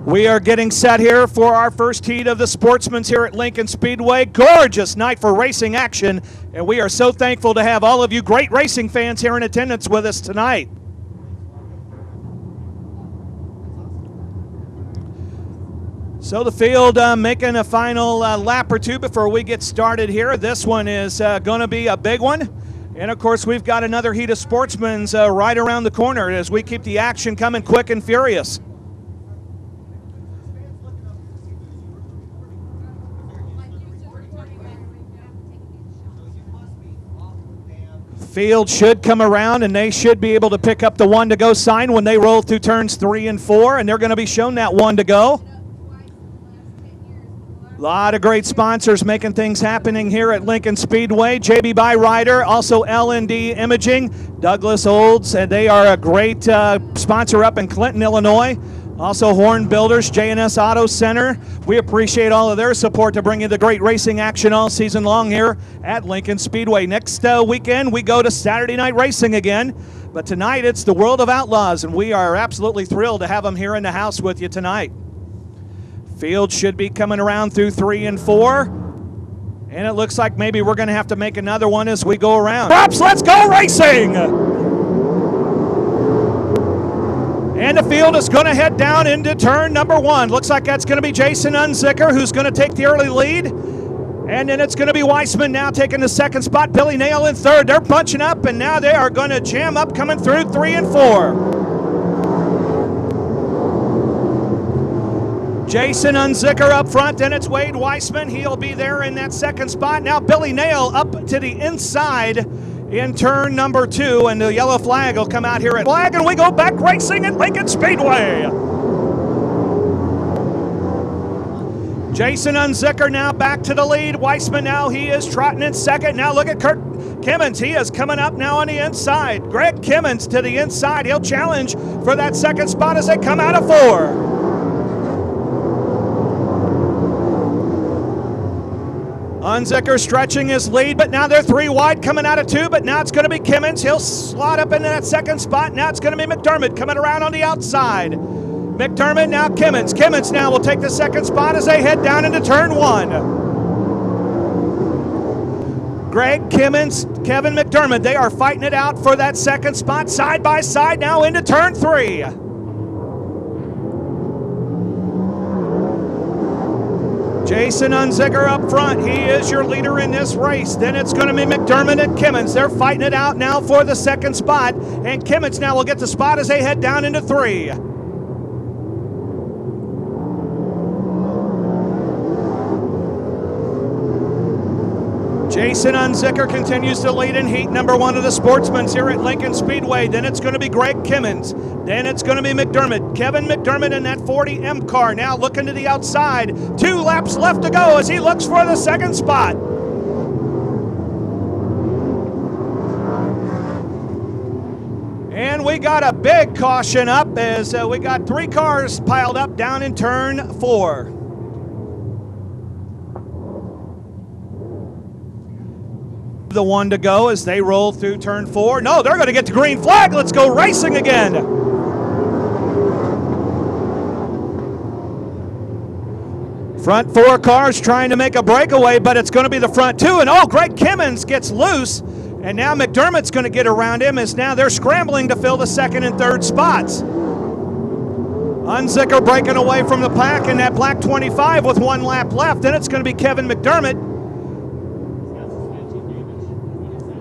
We are getting set here for our first heat of the Sportsman's here at Lincoln Speedway. Gorgeous night for racing action, and we are so thankful to have all of you great racing fans here in attendance with us tonight. So the field making a final lap or two before we get started here. This one is going to be a big one. And of course, we've got another heat of Sportsman's right around the corner as we keep the action coming quick and furious. Field should come around, and they should be able to pick up the 1 to go sign when they roll through turns 3 and 4, and they're going to be shown that 1 to go. A lot of great sponsors making things happening here at Lincoln Speedway. JB Byrider, also L&D Imaging, Douglas Olds, and they are a great sponsor up in Clinton, Illinois. Also Horn Builders, J&S Auto Center. We appreciate all of their support to bring you the great racing action all season long here at Lincoln Speedway. Next weekend, we go to Saturday night racing again. But tonight, it's the World of Outlaws, and we are absolutely thrilled to have them here in the house with you tonight. Field should be coming around through 3 and 4. And it looks like maybe we're going to have to make another one as we go around. Props, let's go racing! And the field is going to head down into turn number 1. Looks like that's going to be Jason Unzicker who's going to take the early lead. And then it's going to be Weissman now taking the second spot. Billy Nail in third. They're bunching up, and now they are going to jam up coming through 3 and 4. Jason Unzicker up front, then it's Wade Weissman. He'll be there in that second spot. Now Billy Nail up to the inside in turn number 2, and the yellow flag will come out here at flag, and we go back racing at Lincoln Speedway. Jason Unzicker now back to the lead. Weissman now, he is trotting in second. Now look at Kurt Kimmons. He is coming up now on the inside. Greg Kimmons to the inside. He'll challenge for that second spot as they come out of 4. Unzicker stretching his lead, but now they're 3 wide coming out of 2, but now it's going to be Kimmons. He'll slot up into that second spot. Now it's going to be McDermott coming around on the outside. McDermott, now Kimmons. Kimmons now will take the second spot as they head down into turn 1. Greg Kimmons, Kevin McDermott, they are fighting it out for that second spot side by side now into turn 3. Jason Unzicker up front. He is your leader in this race. Then it's going to be McDermott and Kimmons. They're fighting it out now for the second spot. And Kimmons now will get the spot as they head down into 3. Jason Unzicker continues to lead in heat number 1 of the Sportsman's here at Lincoln Speedway. Then it's going to be Greg Kimmons. Then it's going to be McDermott. Kevin McDermott in that 40M car now looking to the outside. 2 laps left to go as he looks for the second spot. And we got a big caution up as we got 3 cars piled up down in turn 4. The 1 to go as they roll through turn 4. No, they're going to get the green flag. Let's go racing again. Front 4 cars trying to make a breakaway, but it's going to be the front 2. And oh, Greg Kimmons gets loose. And now McDermott's going to get around him as now they're scrambling to fill the second and third spots. Unzicker breaking away from the pack in that black 25 with 1 lap left. Then it's going to be Kevin McDermott.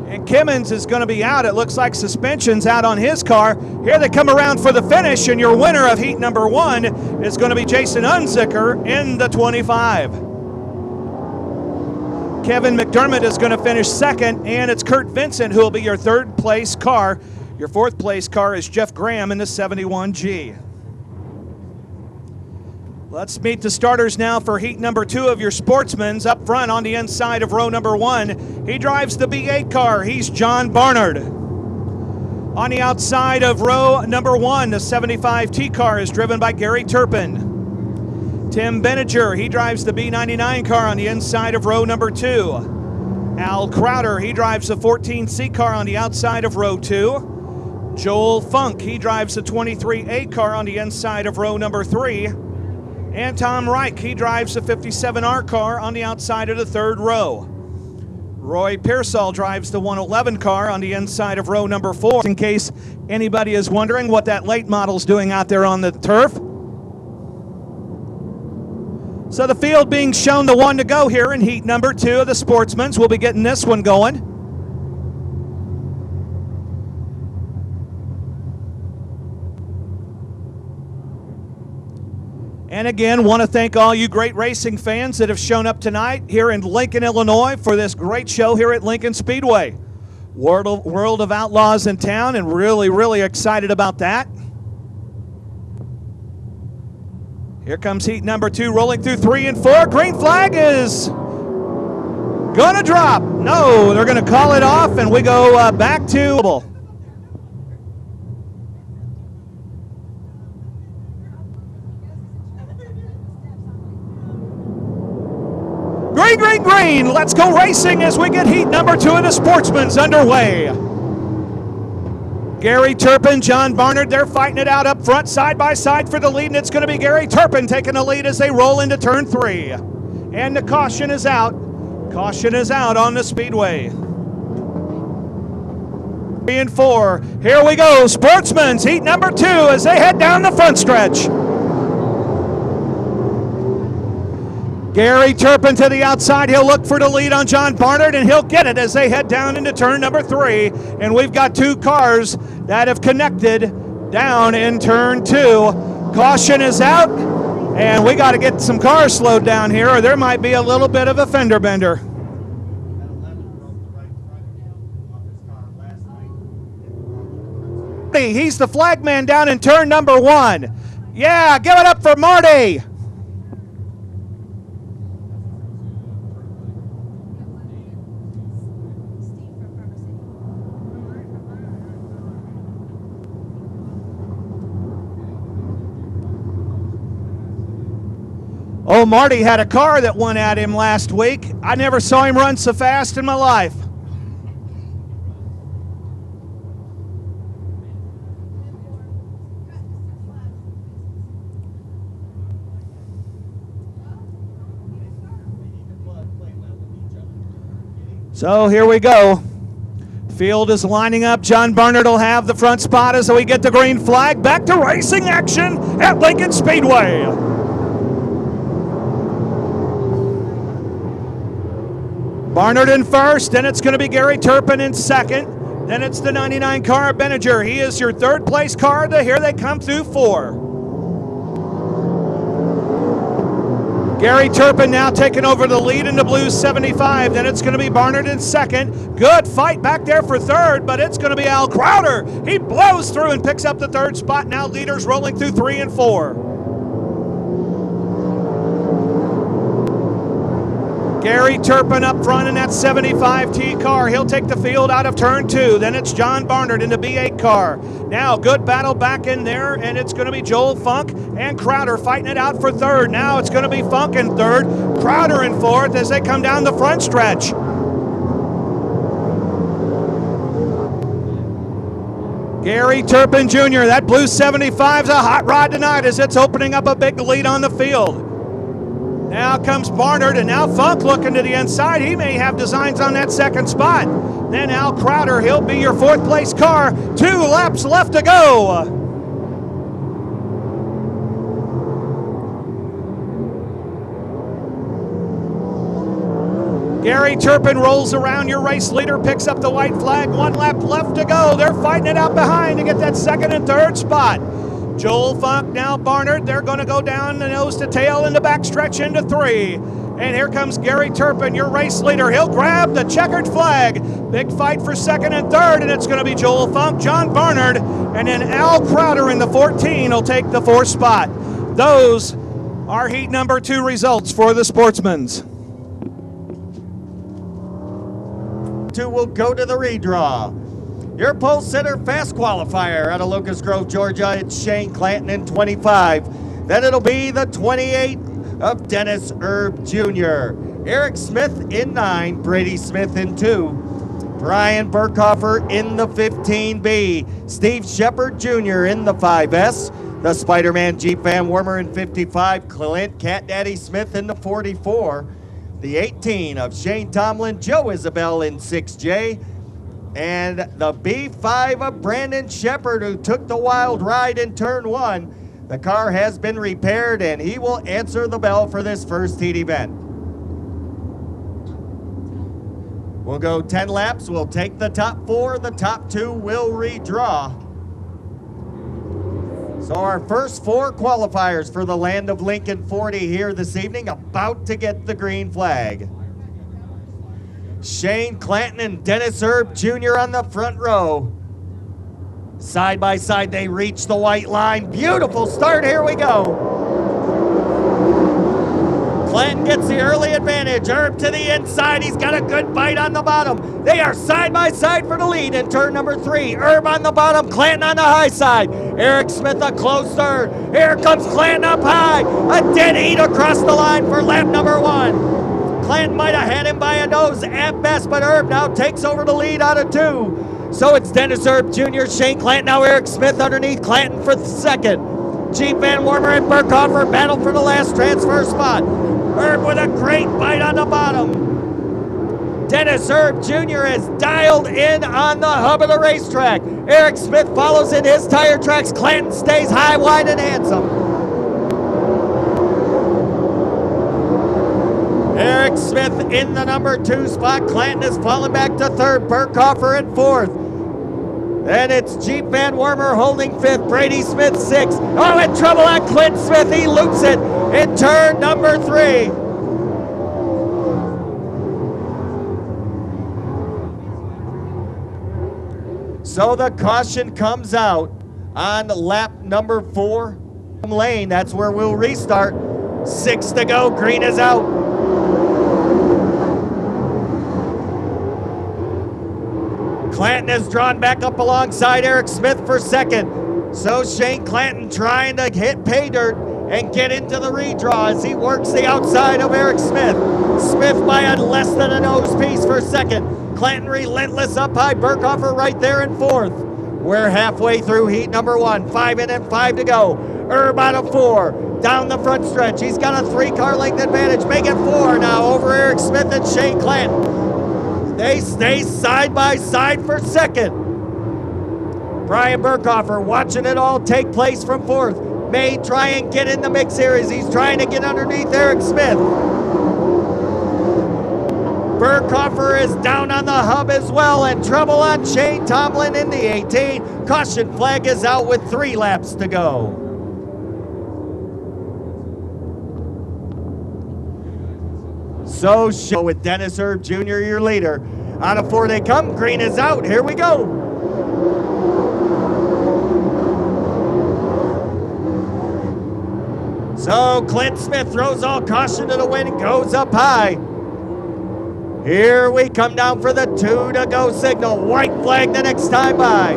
And Kimmons is going to be out. It looks like suspension's out on his car. Here they come around for the finish, and your winner of heat number 1 is going to be Jason Unzicker in the 25. Kevin McDermott is going to finish second, and it's Kurt Vincent who will be your 3rd place car. Your 4th place car is Jeff Graham in the 71G. Let's meet the starters now for heat number 2 of your Sportsman's. Up front on the inside of row number 1, he drives the B8 car. He's John Barnard. On the outside of row number 1, the 75T car is driven by Gary Turpin. Tim Benninger, he drives the B99 car on the inside of row number 2. Al Crowder, he drives the 14C car on the outside of row 2. Joel Funk, he drives the 23A car on the inside of row number 3. And Tom Reich, he drives the 57R car on the outside of the third row. Roy Pearsall drives the 111 car on the inside of row number 4, in case anybody is wondering what that late model's doing out there on the turf. So the field being shown the one to go here in heat number 2 of the Sportsman's. We'll be getting this one going. And again, want to thank all you great racing fans that have shown up tonight here in Lincoln, Illinois for this great show here at Lincoln Speedway. World of Outlaws in town, and really excited about that. Here comes heat number 2, rolling through 3 and 4. Green flag is gonna drop. No, they're gonna call it off, and we go back to... Green. Let's go racing as we get heat number 2 of the Sportsman's underway. Gary Turpin, John Barnard, they're fighting it out up front, side by side for the lead, and it's going to be Gary Turpin taking the lead as they roll into turn 3. And the caution is out. Caution is out on the Speedway. 3 and 4. Here we go. Sportsman's heat number 2 as they head down the front stretch. Gary Turpin to the outside. He'll look for the lead on John Barnard, and he'll get it as they head down into turn number 3. And we've got 2 cars that have connected down in turn 2. Caution is out, and we got to get some cars slowed down here, or there might be a little bit of a fender bender. He's the flag man down in turn number 1. Yeah, give it up for Marty. Oh, Marty had a car that went at him last week. I never saw him run so fast in my life. So here we go. Field is lining up. John Barnard will have the front spot as we get the green flag. Back to racing action at Lincoln Speedway. Barnard in first, then it's going to be Gary Turpin in second. Then it's the 99 car, Benninger. He is your third place car. Here they come through 4. Gary Turpin now taking over the lead in the blue 75. Then it's going to be Barnard in second. Good fight back there for third, but it's going to be Al Crowder. He blows through and picks up the third spot. Now leaders rolling through 3 and 4. Gary Turpin up front in that 75T car. He'll take the field out of turn 2. Then it's John Barnard in the B8 car. Now good battle back in there, and it's going to be Joel Funk and Crowder fighting it out for third. Now it's going to be Funk in third, Crowder in fourth as they come down the front stretch. Gary Turpin Jr., that blue 75's a hot rod tonight as it's opening up a big lead on the field. Now comes Barnard, and now Funk looking to the inside. He may have designs on that second spot. Then Al Crowder, he'll be your fourth place car. 2 laps left to go. Gary Turpin rolls around, your race leader, picks up the white flag. 1 lap left to go. They're fighting it out behind to get that second and third spot. Joel Funk, now Barnard, they're going to go down the nose to tail in the backstretch into 3. And here comes Gary Turpin, your race leader. He'll grab the checkered flag. Big fight for second and third, and it's going to be Joel Funk, John Barnard, and then Al Crowder in the 14 will take the 4th spot. Those are heat number 2 results for the Sportsman's. 2 will go to the redraw. Your pole sitter fast qualifier out of Locust Grove, Georgia, it's Shane Clanton in 25. Then it'll be the 28 of Dennis Erb Jr. Eric Smith in 9, Brady Smith in 2. Brian Burkhofer in the 15B. Steve Shepard Jr. in the 5S. The Spider-Man Jeep Van Wormer in 55, Clint Cat Daddy Smith in the 44. The 18 of Shane Tomlin, Joe Isabel in 6J. And the B5 of Brandon Shepard, who took the wild ride in turn 1. The car has been repaired, and he will answer the bell for this first heat event. We'll go 10 laps. We'll take the top 4. The top 2 will redraw. So our first 4 qualifiers for the Land of Lincoln 40 here this evening, about to get the green flag. Shane Clanton and Dennis Erb Jr. on the front row. Side by side, they reach the white line. Beautiful start, here we go. Clanton gets the early advantage. Erb to the inside, he's got a good bite on the bottom. They are side by side for the lead in turn number 3. Erb on the bottom, Clanton on the high side. Eric Smith a close third. Here comes Clanton up high. A dead heat across the line for lap number 1. Clanton might have had him by a nose at best, but Erb now takes over the lead out of 2. So it's Dennis Erb Jr., Shane Clanton, now Eric Smith underneath Clanton for second. Jeep Van Wormer and Burkhofer battle for the last transfer spot. Erb with a great bite on the bottom. Dennis Erb Jr. is dialed in on the hub of the racetrack. Eric Smith follows in his tire tracks. Clanton stays high, wide, and handsome. Eric Smith in the number 2 spot. Clanton is falling back to 3rd. Burkhofer in 4th. Then it's Jeep Van Wormer holding 5th. Brady Smith 6th. Oh, in trouble on Clint Smith. He loops it in turn number 3. So the caution comes out on lap number 4. Lane, that's where we'll restart. 6 to go, green is out. Clanton is drawn back up alongside Eric Smith for 2nd. So Shane Clanton trying to hit pay dirt and get into the redraw as he works the outside of Eric Smith. Smith by a less than a nose piece for 2nd. Clanton relentless up high. Burkhofer right there in 4th. We're halfway through heat number 1. 5 in and 5 to go. Erb out of 4. Down the front stretch. He's got a 3-car length advantage. Make it 4 now over Eric Smith and Shane Clanton. They stay side by side for 2nd. Brian Burkhofer watching it all take place from 4th. May try and get in the mix here as he's trying to get underneath Eric Smith. Burkhofer is down on the hub as well, and trouble on Shane Tomlin in the 18. Caution flag is out with 3 laps to go. So show with Dennis Erb Jr., your leader. Out of 4 they come. Green is out. Here we go. So Clint Smith throws all caution to the wind and goes up high. Here we come down for the 2 to go signal. White flag the next time by.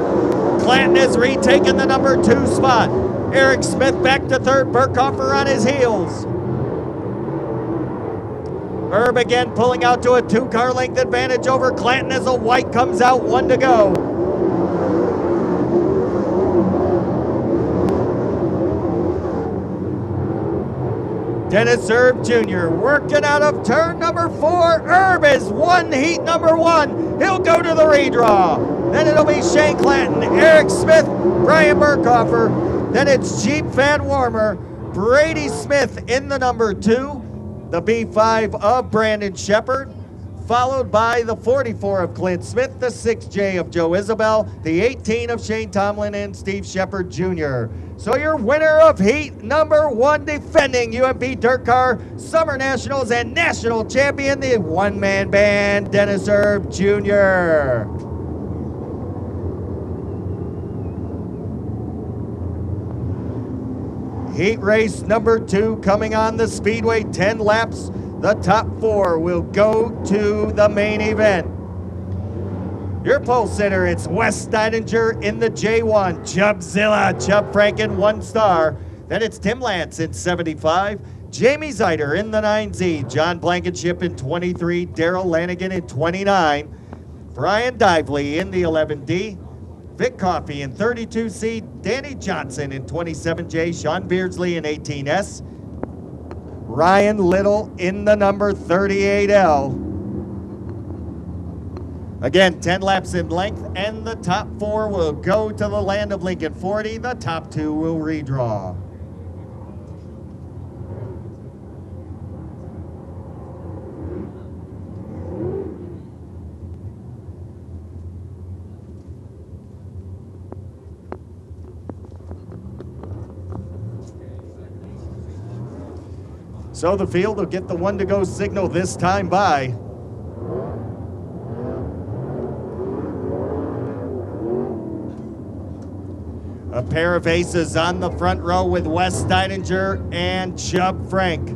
Clanton is retaking the number 2 spot. Eric Smith back to 3rd. Burkhofer on his heels. Erb again pulling out to a 2-car length advantage over Clanton as a white comes out. 1 to go. Dennis Erb Jr. working out of turn number 4. Erb is won heat number 1. He'll go to the redraw. Then it'll be Shane Clanton, Eric Smith, Brian Burkhofer. Then it's Jeep Van Wormer, Brady Smith in the number 2. The B5 of Brandon Shepard, followed by the 44 of Clint Smith, the 6J of Joe Isabel, the 18 of Shane Tomlin and Steve Shepard Jr. So your winner of heat number 1, defending UMP Dirt Car Summer Nationals and National Champion, the one-man band, Dennis Erb Jr. Heat race number 2 coming on the Speedway, 10 laps. The top 4 will go to the main event. Your pole sitter, it's Wes Steininger in the J1, Chubzilla, Chubb Franken 1 star. Then it's Tim Lance in 75, Jamie Zeider in the 9Z, John Blankenship in 23, Daryl Lanigan in 29, Brian Dively in the 11D, Vic Coffey in 32C, Danny Johnson in 27J, Sean Beardsley in 18S, Ryan Little in the number 38L. Again, 10 laps in length, and the top 4 will go to the land of Lincoln 40. The top 2 will redraw. So the field will get the 1-to-go signal this time by. A pair of aces on the front row with Wes Steininger and Chubb Frank.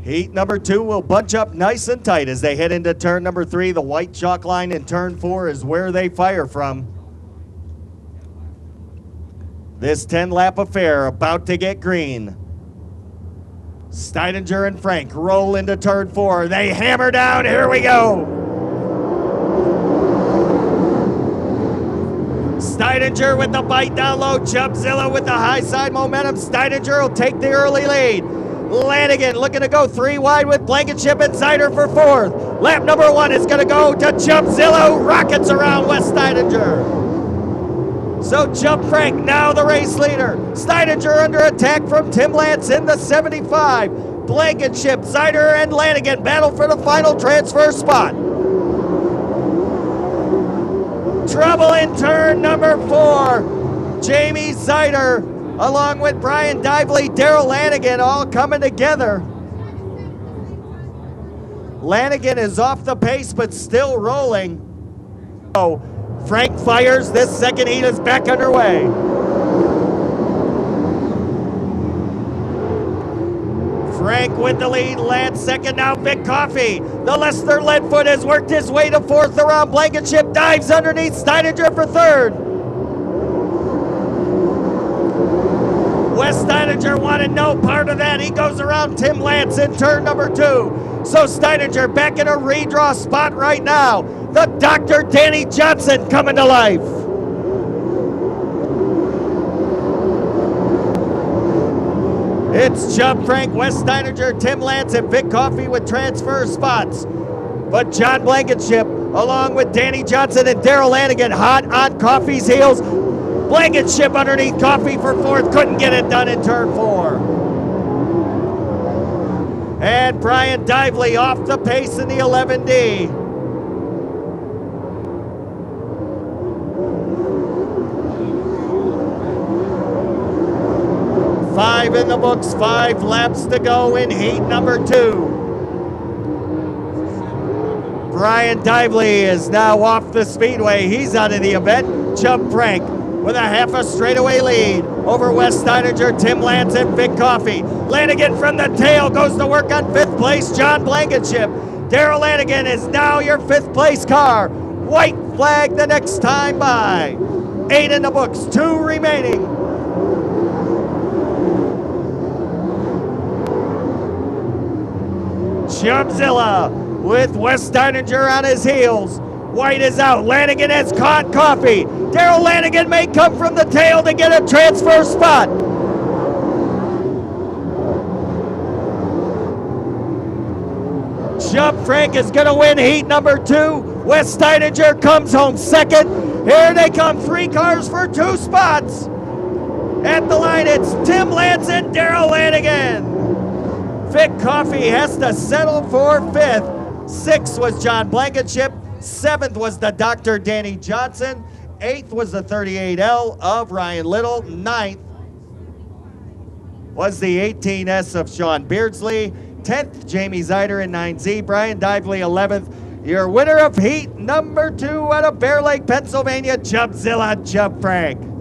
Heat number 2 will bunch up nice and tight as they head into turn number 3. The white chalk line in turn 4 is where they fire from. This 10-lap affair about to get green. Steininger and Frank roll into turn 4. They hammer down. Here we go. Steininger with the bite down low. Chubbzilla with the high side momentum. Steininger will take the early lead. Lanigan looking to go 3 wide with Blankenship and Zider for 4th. Lap number 1 is going to go to Chubbzilla, who rockets around Wes Steininger. So Chubb Frank now the race leader. Steininger under attack from Tim Lance in the 75. Blankenship, Zider, and Lanigan battle for the final transfer spot. Trouble in turn number 4. Jamie Zider along with Brian Dively, Daryl Lanigan all coming together. Lanigan is off the pace but still rolling. Oh, Frank fires. This second heat is back underway. Frank with the lead, Lance second, now Vic Coffey. The Lester Leadfoot has worked his way to 4th around Blankenship, dives underneath Steininger for 3rd. Wes Steininger wanted no part of that. He goes around Tim Lance in turn number 2. So Steininger back in a redraw spot right now. The Dr. Danny Johnson coming to life. It's Chubb Frank, Wes Steininger, Tim Lance, and Vic Coffey with transfer spots. But John Blankenship, along with Danny Johnson and Daryl Lanigan, hot on Coffey's heels. Blankenship underneath Coffey for 4th, couldn't get it done in turn 4. And Brian Dively off the pace in the 11D. Five in the books, 5 laps to go in heat number 2. Brian Dively is now off the speedway. He's out of the event. Chubb Frank with a half a straightaway lead over Wes Steininger, Tim Lance, and Vic Coffey. Lanigan from the tail goes to work on 5th place, John Blankenship. Daryl Lanigan is now your 5th place car. White flag the next time by. 8 in the books, 2 remaining. Chubbzilla with Wes Steininger on his heels. White is out. Lanigan has caught Coffey. Daryl Lanigan may come from the tail to get a transfer spot. Chubb Frank is going to win heat number 2. Wes Steininger comes home 2nd. Here they come, 3 cars for 2 spots. At the line, it's Tim Lance and Daryl Lanigan. Vic Coffey has to settle for 5th. 6th was John Blankenship. 7th was the Dr. Danny Johnson. 8th was the 38L of Ryan Little. 9th was the 18S of Sean Beardsley. 10th, Jamie Zider in 9Z. Brian Dively, 11th. Your winner of heat number 2 out of Bear Lake, Pennsylvania, Chubbzilla, Chubb Frank.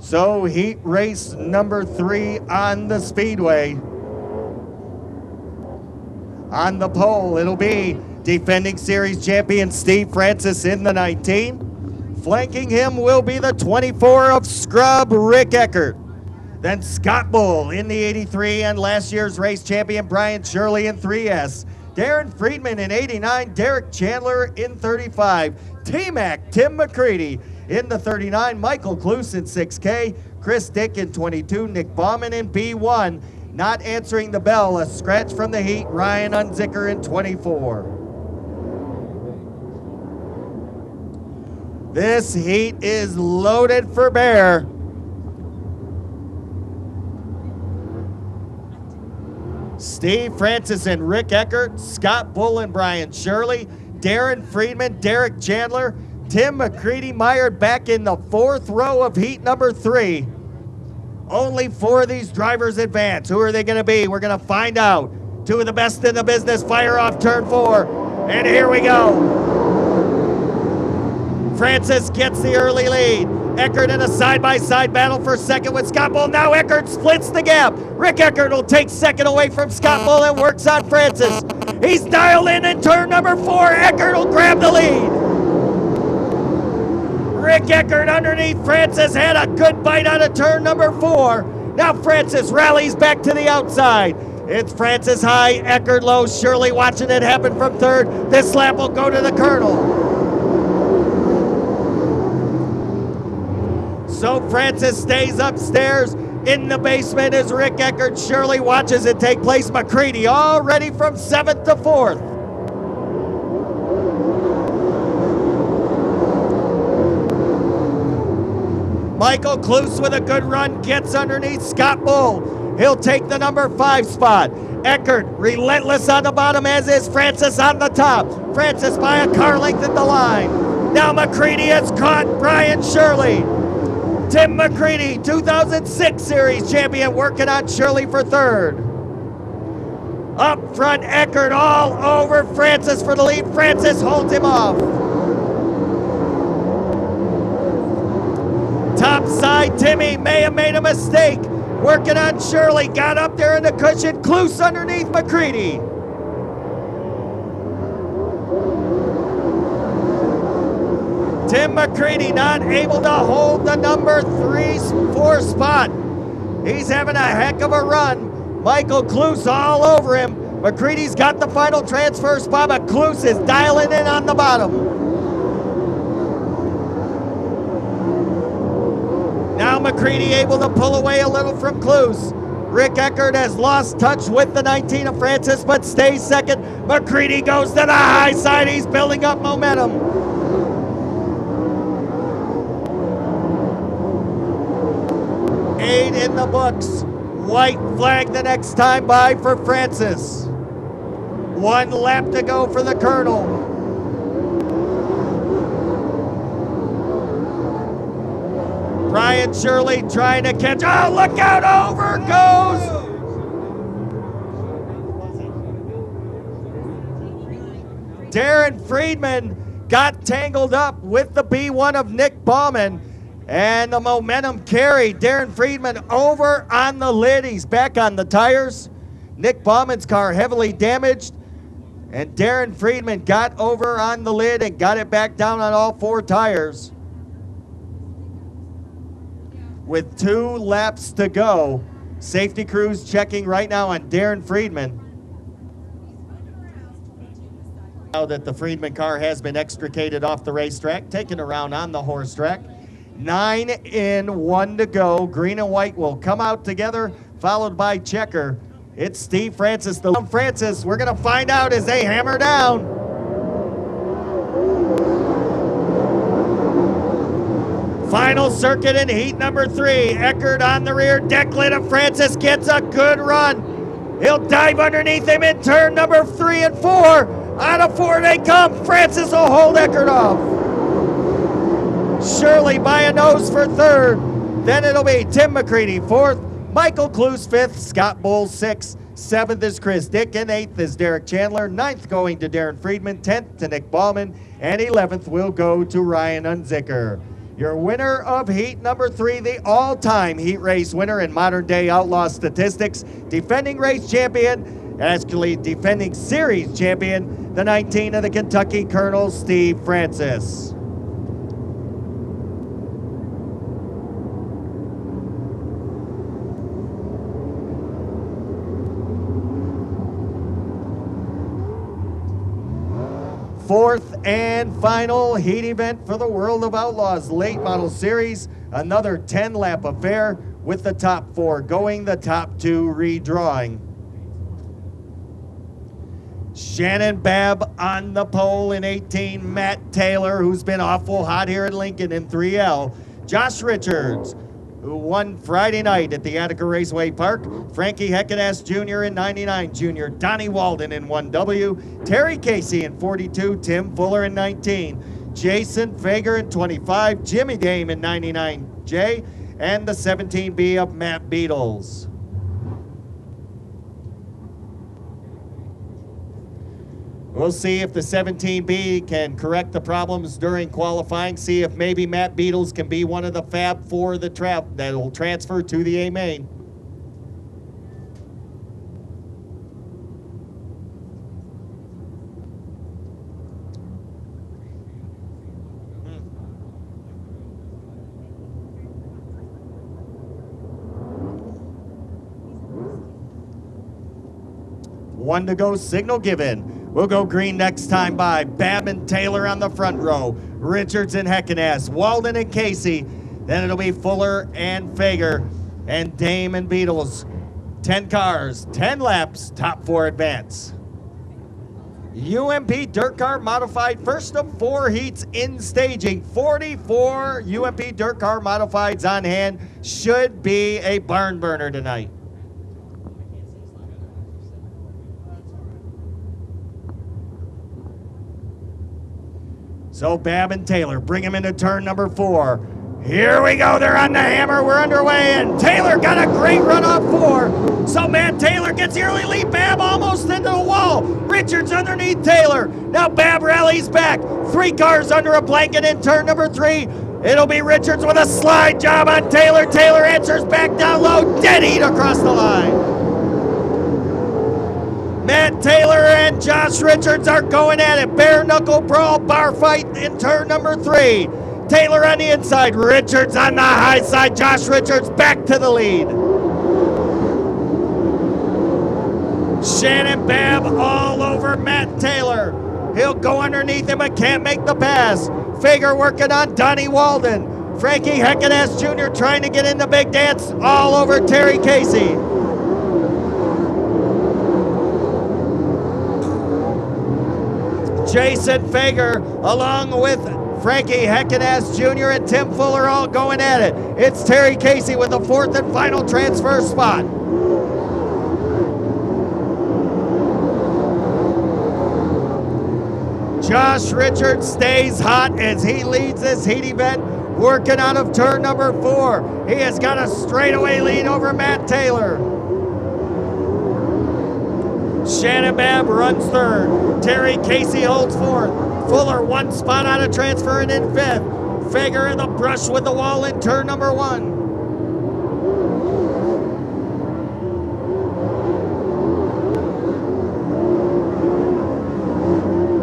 So heat race number 3 on the Speedway. On the pole, it'll be defending series champion Steve Francis in the 19. Flanking him will be the 24 of Scrub, Rick Eckert. Then Scott Bull in the 83 and last year's race champion Brian Shirley in 3S. Darren Friedman in 89, Derek Chandler in 35. T-Mac, Tim McCready in the 39, Michael Kluse in 6K, Chris Dick in 22, Nick Bauman in B1. Not answering the bell, a scratch from the heat, Ryan Unzicker in 24. This heat is loaded for bear. Steve Francis and Rick Eckert, Scott Bull and Brian Shirley, Darren Friedman, Derek Chandler, Tim McCready mired back in the 4th row of heat number 3. Only 4 of these drivers advance. Who are they going to be? We're going to find out. 2 of the best in the business fire off turn 4. And here we go. Francis gets the early lead. Eckert in a side-by-side battle for second with Scott Bull. Now Eckert splits the gap. Rick Eckert will take second away from Scott Bull and works on Francis. He's dialed in turn number 4. Eckert will grab the lead. Rick Eckert underneath Francis had a good bite out of turn number 4. Now Francis rallies back to the outside. It's Francis high, Eckert low. Shirley watching it happen from 3rd. This lap will go to the Colonel. So Francis stays upstairs. In the basement is Rick Eckert. Shirley watches it take place. McCready already from 7th to 4th. Michael Kluse with a good run gets underneath Scott Bull. He'll take the number 5 spot. Eckert relentless on the bottom, as is Francis on the top. Francis by a car length at the line. Now McCready has caught Brian Shirley. Tim McCready, 2006 series champion, working on Shirley for 3rd. Up front, Eckert all over Francis for the lead. Francis holds him off. Top side, Timmy may have made a mistake. Working on Shirley, got up there in the cushion. Kluse underneath McCready. Tim McCready not able to hold the number 3-4 spot. He's having a heck of a run. Michael Kluse all over him. McCready's got the final transfer spot, but Kluse is dialing in on the bottom. Now McCready able to pull away a little from Kluse. Rick Eckert has lost touch with the 19 of Francis, but stays second. McCready goes to the high side. He's building up momentum. 8 in the books. White flag the next time by for Francis. 1 lap to go for the Colonel. Brian Shirley trying to catch. Oh, look out, over goes. Darren Friedman got tangled up with the B1 of Nick Bauman. And the momentum carried Darren Friedman over on the lid. He's back on the tires. Nick Bauman's car heavily damaged. And Darren Friedman got over on the lid and got it back down on all 4 tires. With 2 laps to go, safety crews checking right now on Darren Friedman. Now that the Friedman car has been extricated off the racetrack, taken around on the horse track. 9 in, 1 to go. Green and white will come out together, followed by checker. It's Steve Francis. Francis, we're going to find out as they hammer down. Final circuit in heat number 3. Eckert on the rear. Declan of Francis gets a good run. He'll dive underneath him in turn number 3 and 4. Out of 4 they come. Francis will hold Eckert off. Shirley by a nose for 3rd. Then it'll be Tim McCready 4th, Michael Kluse 5th, Scott Bull 6th, 7th is Chris Dick, and 8th is Derek Chandler, 9th going to Darren Friedman, 10th to Nick Bauman, and 11th will go to Ryan Unzicker. Your winner of heat number 3, the all-time heat race winner in modern day outlaw statistics, defending race champion, actually defending series champion, the 19 of the Kentucky Colonel, Steve Francis. Fourth and final heat event for the World of Outlaws Late Model Series. Another 10-lap affair with the top 4 going, the top 2 redrawing. Shannon Babb on the pole in 18. Matt Taylor, who's been awful hot here at Lincoln in 3L. Josh Richards, who won Friday night at the Attica Raceway Park. Frankie Heckenass Jr. in 99. Junior Donnie Walden in 1W. Terry Casey in 42. Tim Fuller in 19. Jason Fager in 25. Jimmy Dame in 99J. And the 17B of Matt Beatles. We'll see if the 17B can correct the problems during qualifying. See if maybe Matt Beatles can be one of the Fab 4 that will transfer to the A main. One to go, signal given. We'll go green next time by. Babb and Taylor on the front row. Richards and Heckenass, Walden and Casey. Then it'll be Fuller and Fager and Dame and Beatles. 10 cars, 10 laps, top 4 advance. UMP Dirt Car Modified, first of 4 heats in staging. 44 UMP Dirt Car Modifieds on hand. Should be a barn burner tonight. So Babb and Taylor bring him into turn number 4. Here we go, they're on the hammer, we're underway, and Taylor got a great run off 4. So Matt Taylor gets the early lead, Babb almost into the wall. Richards underneath Taylor. Now Babb rallies back. 3 cars under a blanket in turn number 3. It'll be Richards with a slide job on Taylor. Taylor answers back down low, dead heat across the line. Matt Taylor and Josh Richards are going at it. Bare knuckle brawl, bar fight in turn number 3. Taylor on the inside, Richards on the high side. Josh Richards back to the lead. Shannon Babb all over Matt Taylor. He'll go underneath him but can't make the pass. Fager working on Donnie Walden. Frankie Heckenass Jr. trying to get in the big dance all over Terry Casey. Jason Fager along with Frankie Heckenass Jr. and Tim Fuller all going at it. It's Terry Casey with the 4th and final transfer spot. Josh Richards stays hot as he leads this heat event, working out of turn number 4. He has got a straightaway lead over Matt Taylor. Shannon Babb runs 3rd. Terry Casey holds 4th. Fuller 1 spot out of transferring in 5th. Fager in the brush with the wall in turn number 1.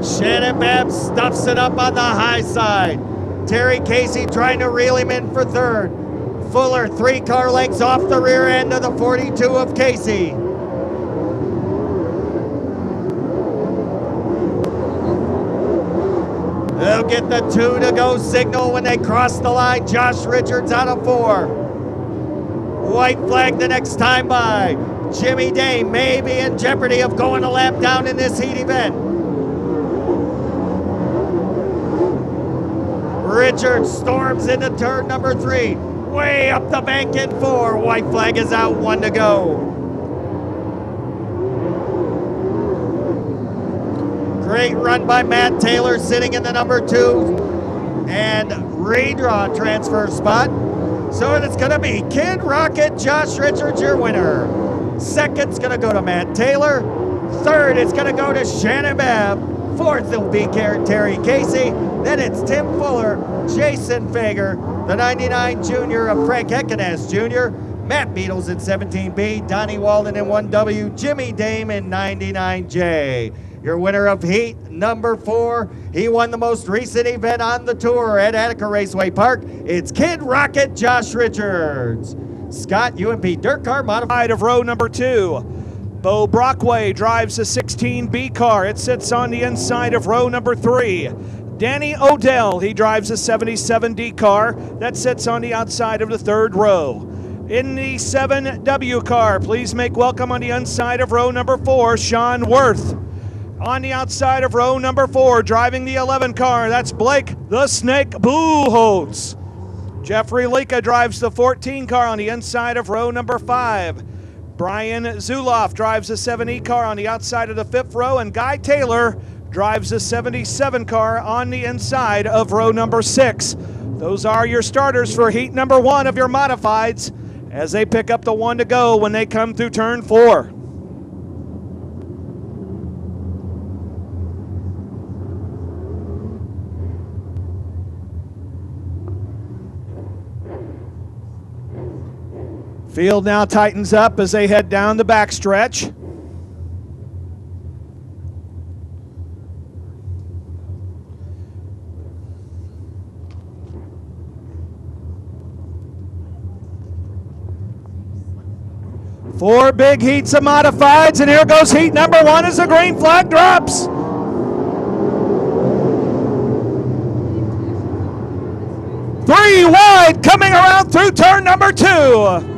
Shannon Babb stuffs it up on the high side. Terry Casey trying to reel him in for 3rd. Fuller 3 car lengths off the rear end of the 42 of Casey. They'll get the 2 to go signal when they cross the line. Josh Richards out of 4. White flag the next time by. Jimmy Dame may be in jeopardy of going a lap down in this heat event. Richards storms into turn number 3. Way up the bank in 4. White flag is out, 1 to go. Great run by Matt Taylor sitting in the number 2 and redraw transfer spot. So it's gonna be Kid Rocket, Josh Richards, your winner. 2nd's gonna go to Matt Taylor. 3rd, it's gonna go to Shannon Babb. 4th, it'll be Terry Casey. Then it's Tim Fuller. Jason Fager, the 99 Junior of Frank Heckeness Jr., Matt Beatles in 17B, Donnie Walden in 1W, Jimmy Dame in 99J. Your winner of heat number 4, he won the most recent event on the tour at Attica Raceway Park. It's Kid Rocket Josh Richards. Scott, UMP Dirt Car Modified of row number 2. Bo Brockway drives a 16B car. It sits on the inside of row number 3. Danny Odell, he drives a 77D car. That sits on the outside of the 3rd row. In the 7W car, please make welcome on the inside of row number 4, Sean Worth. On the outside of row number 4, driving the 11 car, that's Blake the Snake Buchholz. Jeffrey Lika drives the 14 car on the inside of row number 5. Brian Zuloff drives a 7E car on the outside of the 5th row, and Guy Taylor drives a 77 car on the inside of row number 6. Those are your starters for heat number 1 of your modifieds as they pick up the 1 to go when they come through turn 4. Field now tightens up as they head down the backstretch. Four big heats of modifieds, and here goes heat number 1 as the green flag drops. Three wide coming around through turn number 2.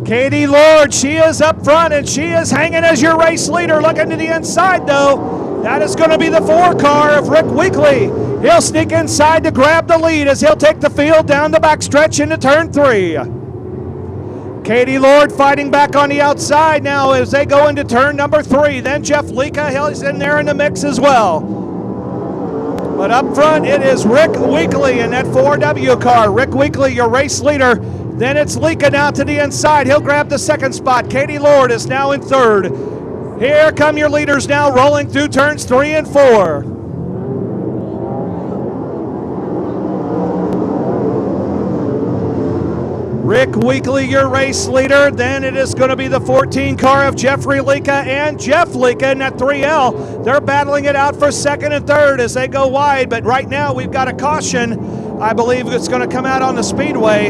Katie Lord, she is up front and she is hanging as your race leader. Looking to the inside though, that is going to be the 4 car of Rick Weekly. He'll sneak inside to grab the lead as he'll take the field down the backstretch into turn 3. Katie Lord fighting back on the outside now as they go into turn number 3. Then Jeff Lika, he's in there in the mix as well. But up front it is Rick Weekly in that 4W car. Rick Weekly, your race leader. Then it's Lika now to the inside. He'll grab the 2nd spot. Katie Lord is now in 3rd. Here come your leaders now rolling through turns 3 and 4. Rick Weekly, your race leader. Then it is going to be the 14 car of Jeffrey Lika and Jeff Lika in that 3L. They're battling it out for 2nd and 3rd as they go wide. But right now we've got a caution. I believe it's going to come out on the speedway.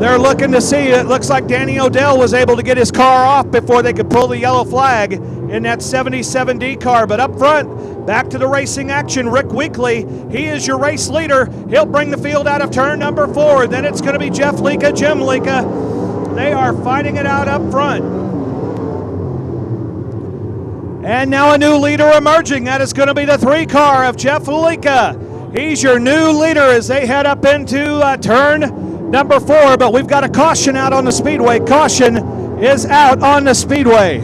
They're looking to see. It looks like Danny Odell was able to get his car off before they could pull the yellow flag in that 77D car. But up front, back to the racing action, Rick Weekly. He is your race leader. He'll bring the field out of turn number 4. Then it's going to be Jeff Lika, Jim Lika. They are fighting it out up front. And now a new leader emerging. That is going to be the 3 car of Jeff Lika. He's your new leader as they head up into turn number 4, but we've got a caution out on the speedway. Caution is out on the speedway.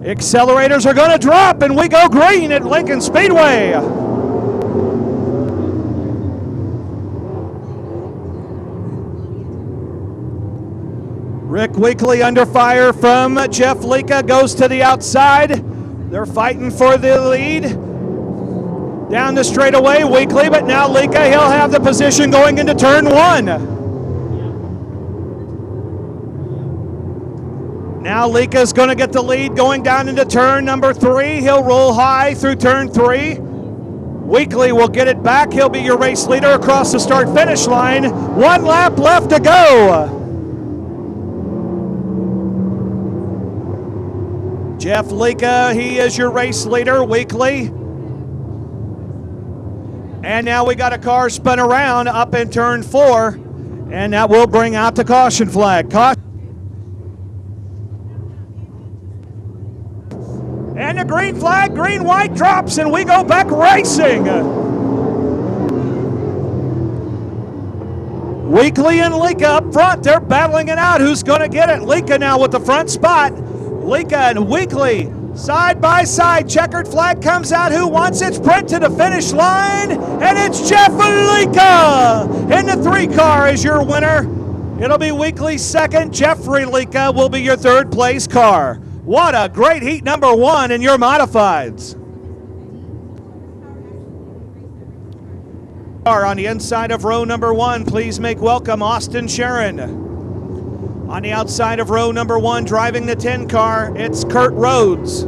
Accelerators are going to drop, and we go green at Lincoln Speedway. Rick Weekly under fire from Jeff Lika, goes to the outside. They're fighting for the lead. Down the straightaway, Weekly, but now Lika, he'll have the position going into turn 1. Now Lika's going to get the lead going down into turn number 3. He'll roll high through turn 3. Weekly will get it back. He'll be your race leader across the start-finish line. 1 lap left to go. Jeff Lika, he is your race leader, Weekly. And now we got a car spun around up in turn 4, and that will bring out the caution flag. And the green flag, green-white drops, and we go back racing. Weekly and Lika up front, they're battling it out. Who's going to get it? Lika now with the front spot. Lika and Weekly Side by side, checkered flag comes out. Who wants it? Sprint to the finish line, and it's Jeff Lika in the 3 car is your winner. It'll be Weekly's second. Jeffrey Lika will be your 3rd place car. What a great heat number 1 in your modifieds. On the inside of row number 1, please make welcome Austin Sharon. On the outside of row number 1, driving the 10 car, it's Kurt Rhodes.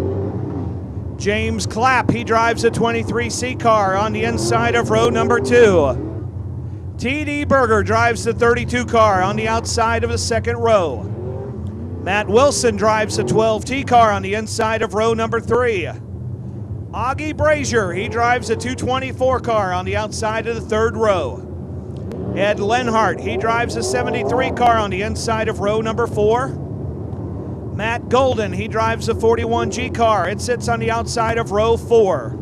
James Clapp, he drives a 23C car on the inside of row number 2. T.D. Berger drives the 32 car on the outside of the 2nd row. Matt Wilson drives a 12T car on the inside of row number 3. Augie Brazier, he drives a 224 car on the outside of the 3rd row. Ed Lenhart, he drives a 73 car on the inside of row number 4. Matt Golden, he drives a 41G car. It sits on the outside of row 4.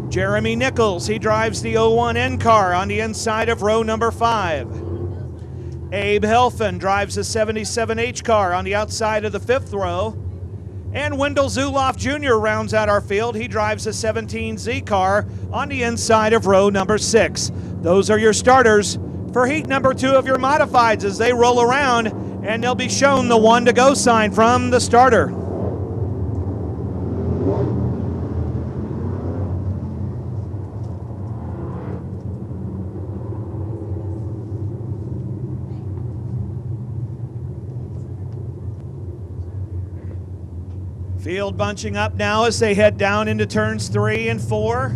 Jeremy Nichols, he drives the 01N car on the inside of row number 5. Abe Helfand drives a 77H car on the outside of the 5th row. And Wendell Zuloff Jr. rounds out our field. He drives a 17Z car on the inside of row number 6. Those are your starters for heat number 2 of your modifieds as they roll around, and they'll be shown the 1 to go sign from the starter. Field bunching up now as they head down into turns 3 and 4.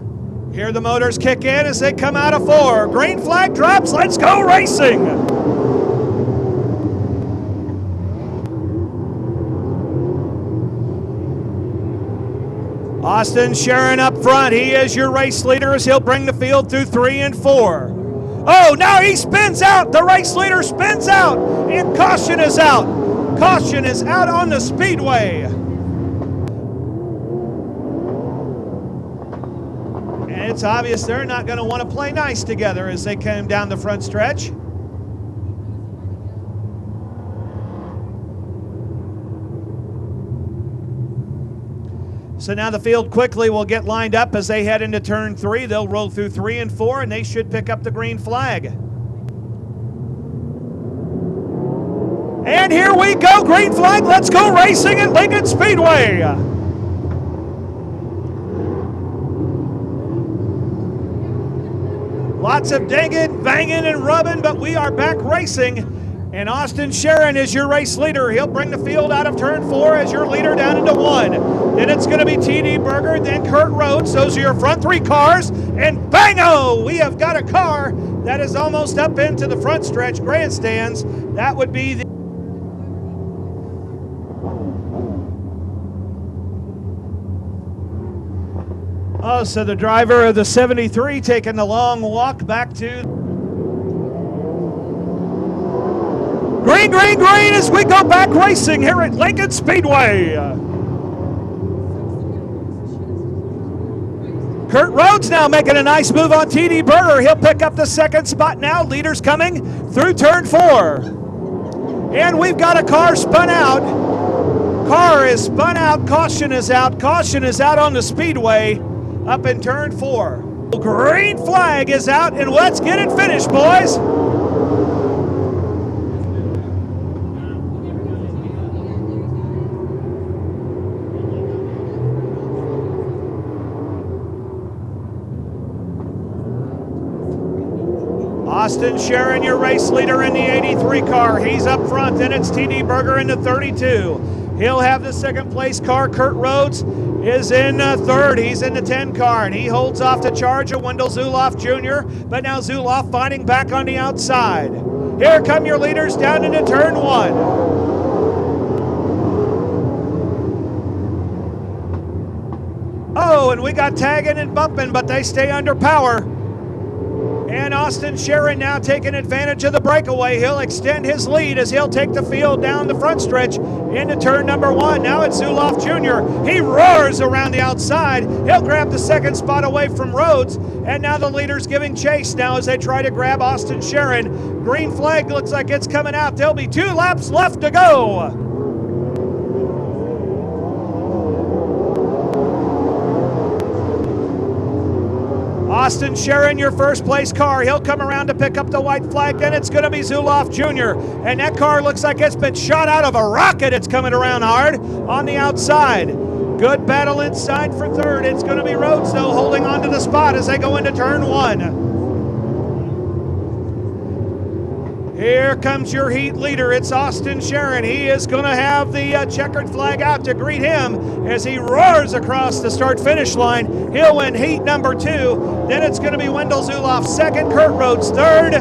Hear the motors kick in as they come out of 4. Green flag drops, let's go racing! Austin Sharon up front, he is your race leader as he'll bring the field through 3 and 4. Oh, now he spins out, the race leader spins out, and caution is out. Caution is out on the speedway. It's obvious they're not going to want to play nice together as they come down the front stretch. So now the field quickly will get lined up as they head into turn 3. They'll roll through 3 and 4, and they should pick up the green flag. And here we go, green flag. Let's go racing at Lincoln Speedway. Lots of dinging, banging, and rubbing, but we are back racing. And Austin Sharon is your race leader. He'll bring the field out of turn 4 as your leader down into 1. Then it's going to be T.D. Berger, then Kurt Rhodes. Those are your front 3 cars. And bango! We have got a car that is almost up into the front stretch grandstands. That would be the... Oh, so the driver of the 73 taking the long walk back to... Green, green, green as we go back racing here at Lincoln Speedway. Kurt Rhodes now making a nice move on T.D. Berger. He'll pick up the 2nd spot now. Leaders coming through turn 4. And we've got a car spun out. Car is spun out. Caution is out. Caution is out on the speedway. Up in turn 4. Green flag is out, and let's get it finished, boys. Austin Sharon, your race leader in the 83 car. He's up front. Then it's T.D. Berger in the 32. He'll have the 2nd place car. Kurt Rhodes is in 3rd. He's in the 10 car, and he holds off the charge of Wendell Zuloff Jr., but now Zuloff fighting back on the outside. Here come your leaders down into turn 1. Oh, and we got tagging and bumping, but they stay under power. And Austin Sharon now taking advantage of the breakaway. He'll extend his lead as he'll take the field down the front stretch into turn number 1. Now it's Zuloff Jr. He roars around the outside. He'll grab the 2nd spot away from Rhodes. And now the leader's giving chase now as they try to grab Austin Sharon. Green flag looks like it's coming out. There'll be 2 laps left to go. Austin Sharon, your first place car. He'll come around to pick up the white flag. Then it's going to be Zuloff Jr. And that car looks like it's been shot out of a rocket. It's coming around hard on the outside. Good battle inside for third. It's going to be Rhodes, though, holding on to the spot as they go into turn one. Here comes your heat leader. It's Austin Sharon. He is going to have the checkered flag out to greet him as he roars across the start-finish line. He'll win heat number 2. Then it's going to be Wendell Zuloff second, Kurt Rhodes third.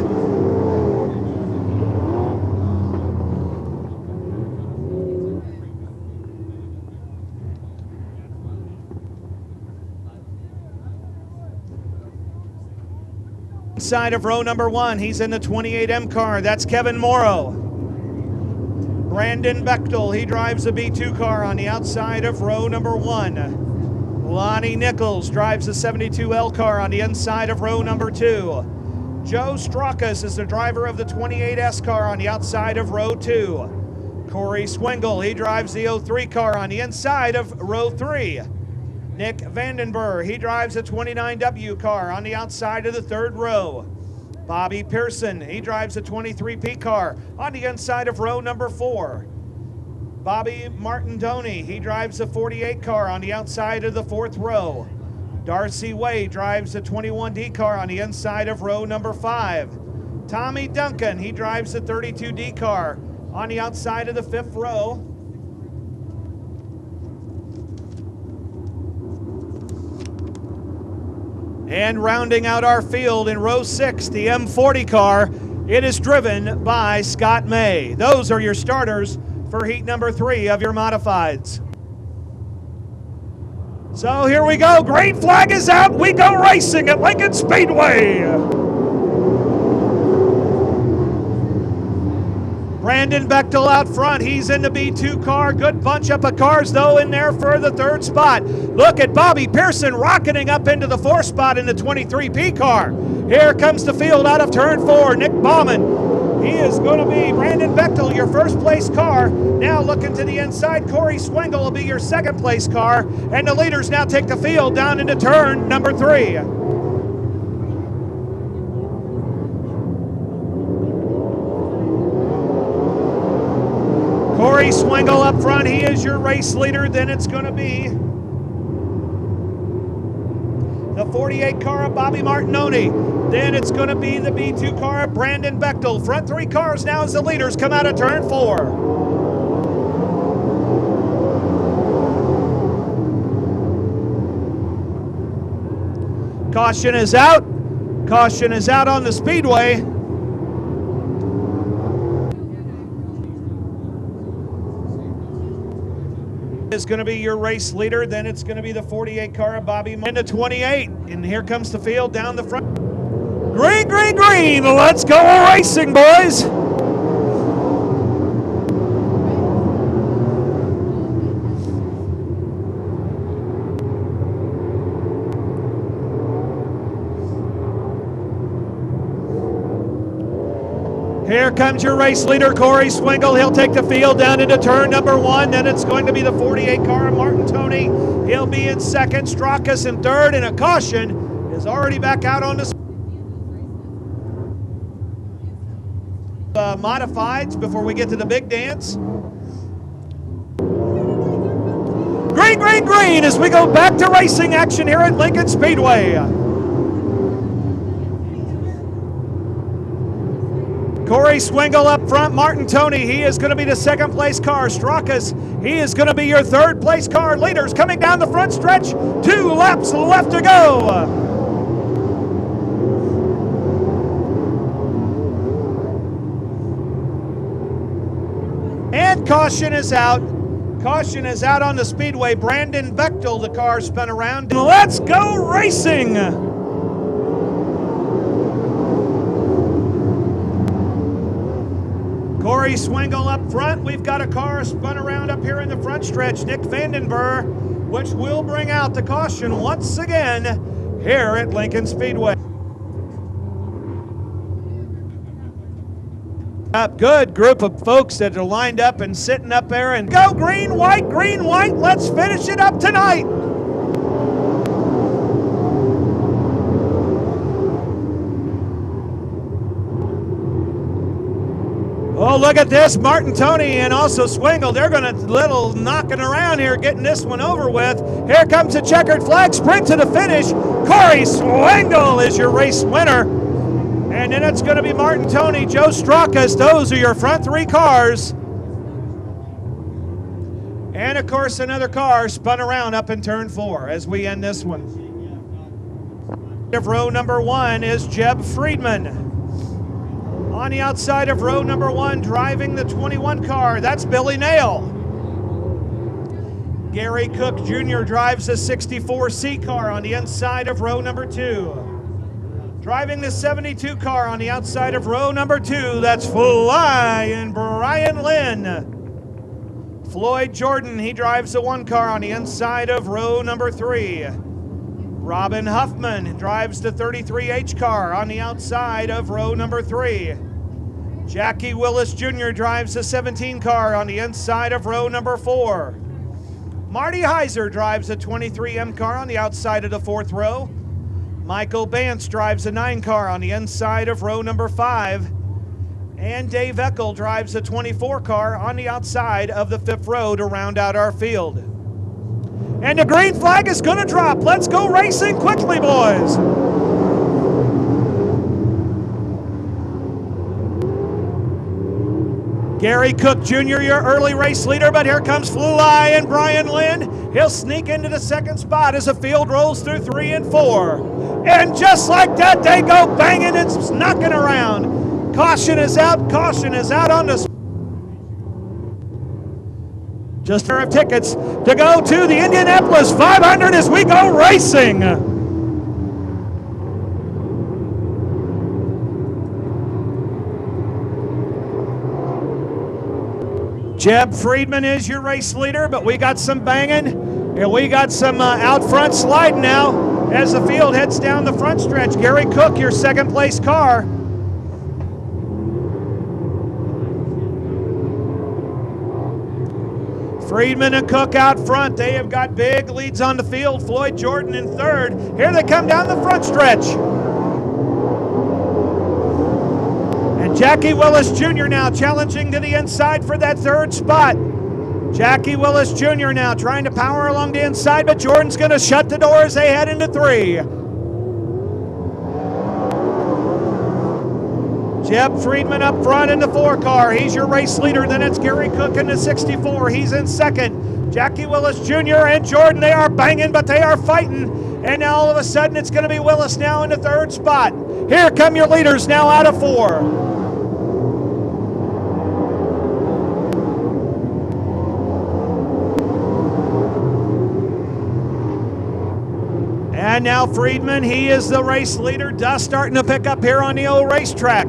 Inside of row number 1, he's in the 28M car. That's Kevin Morrow. Brandon Bechtel, he drives the B2 car on the outside of row number 1. Lonnie Nichols drives the 72L car on the inside of row number 2. Joe Straukas is the driver of the 28S car on the outside of row 2. Corey Swingle, he drives the 03 car on the inside of row 3. Nick Vandenberg, he drives a 29W car on the outside of the third row. Bobby Pearson, he drives a 23P car on the inside of row number 4. Bobby Martindoni, he drives a 48 car on the outside of the fourth row. Darcy Way drives a 21D car on the inside of row number 5. Tommy Duncan, he drives a 32D car on the outside of the fifth row. And rounding out our field in row 6, the M40 car, it is driven by Scott May. Those are your starters for heat number 3 of your modifieds. So here we go, green flag is out, we go racing at Lincoln Speedway. Brandon Bechtel out front. He's in the B2 car. Good bunch up of cars, though, in there for the third spot. Look at Bobby Pearson rocketing up into the fourth spot in the 23P car. Here comes the field out of turn 4. Nick Bauman. He is going to be Brandon Bechtel, your first place car. Now looking to the inside, Corey Swingle will be your second place car. And the leaders now take the field down into turn number 3. Corey Swingle up front, he is your race leader. Then it's going to be the 48 car of Bobby Martinoni. Then it's going to be the B2 car of Brandon Bechtel. Front 3 cars now as the leaders come out of turn 4. Caution is out. Caution is out on the speedway. Is going to be your race leader. Then it's going to be the 48 car of Bobby into 28. And here comes the field down the front. Green, green, green. Let's go racing, boys. Here comes your race leader, Corey Swingle. He'll take the field down into turn number 1. Then it's going to be the 48 car of Martintoni. He'll be in second. Straukas in third. And a caution is already back out on the modifieds before we get to the big dance. Green, green, green as we go back to racing action here at Lincoln Speedway. Corey Swingle up front, Martintoni, he is going to be the second place car. Straukas, he is going to be your third place car. Leaders coming down the front stretch, 2 laps left to go. And caution is out. Caution is out on the speedway. Brandon Bechtel, the car spun around. Let's go racing. Corey Swingle up front. We've got a car spun around up here in the front stretch. Nick Vandenberg, which will bring out the caution once again here at Lincoln Speedway. A good group of folks that are lined up and sitting up there and go green, white, let's finish it up tonight. Oh, look at this. Martin Tony and also Swingle. They're going to little knocking around here, getting this one over with. Here comes the checkered flag. Sprint to the finish. Corey Swingle is your race winner. And then it's going to be Martin Tony, Joe Straukas. Those are your front three cars. And, of course, another car spun around up in turn 4 as we end this one. Row number 1 is Jeb Friedman. On the outside of row number 1, driving the 21 car, that's Billy Nail. Gary Cook Jr. drives the 64C car on the inside of row number 2. Driving the 72 car on the outside of row number 2, that's Flying Brian Lynn. Floyd Jordan, he drives the 1 car on the inside of row number 3. Robin Huffman drives the 33H car on the outside of row number 3. Jackie Willis Jr. drives the 17 car on the inside of row number 4. Marty Heiser drives the 23M car on the outside of the 4th row. Michael Bance drives the 9 car on the inside of row number 5. And Dave Eckel drives the 24 car on the outside of the 5th row to round out our field. And the green flag is going to drop. Let's go racing quickly, boys. Gary Cook Jr., your early race leader, but here comes Flying Brian Lynn. He'll sneak into the 2nd spot as the field rolls through 3 and 4. And just like that, they go banging and knocking around. Caution is out on this. Just a pair of tickets to go to the Indianapolis 500 as we go racing. Jeb Friedman is your race leader, but we got some banging and we got some out front sliding now as the field heads down the front stretch. Gary Cook, your 2nd place car. Friedman and Cook out front. They have got big leads on the field. Floyd Jordan in 3rd. Here they come down the front stretch. And Jackie Willis Jr. now challenging to the inside for that 3rd spot. Jackie Willis Jr. now trying to power along the inside, but Jordan's going to shut the door as they head into 3. Jeb Friedman up front in the 4 car. He's your race leader. Then it's Gary Cook in the 64. He's in 2nd. Jackie Willis Jr. and Jordan, they are banging, but they are fighting. And now all of a sudden it's going to be Willis now in the 3rd spot. Here come your leaders now out of 4. And now Friedman, he is the race leader. Dust starting to pick up here on the old racetrack.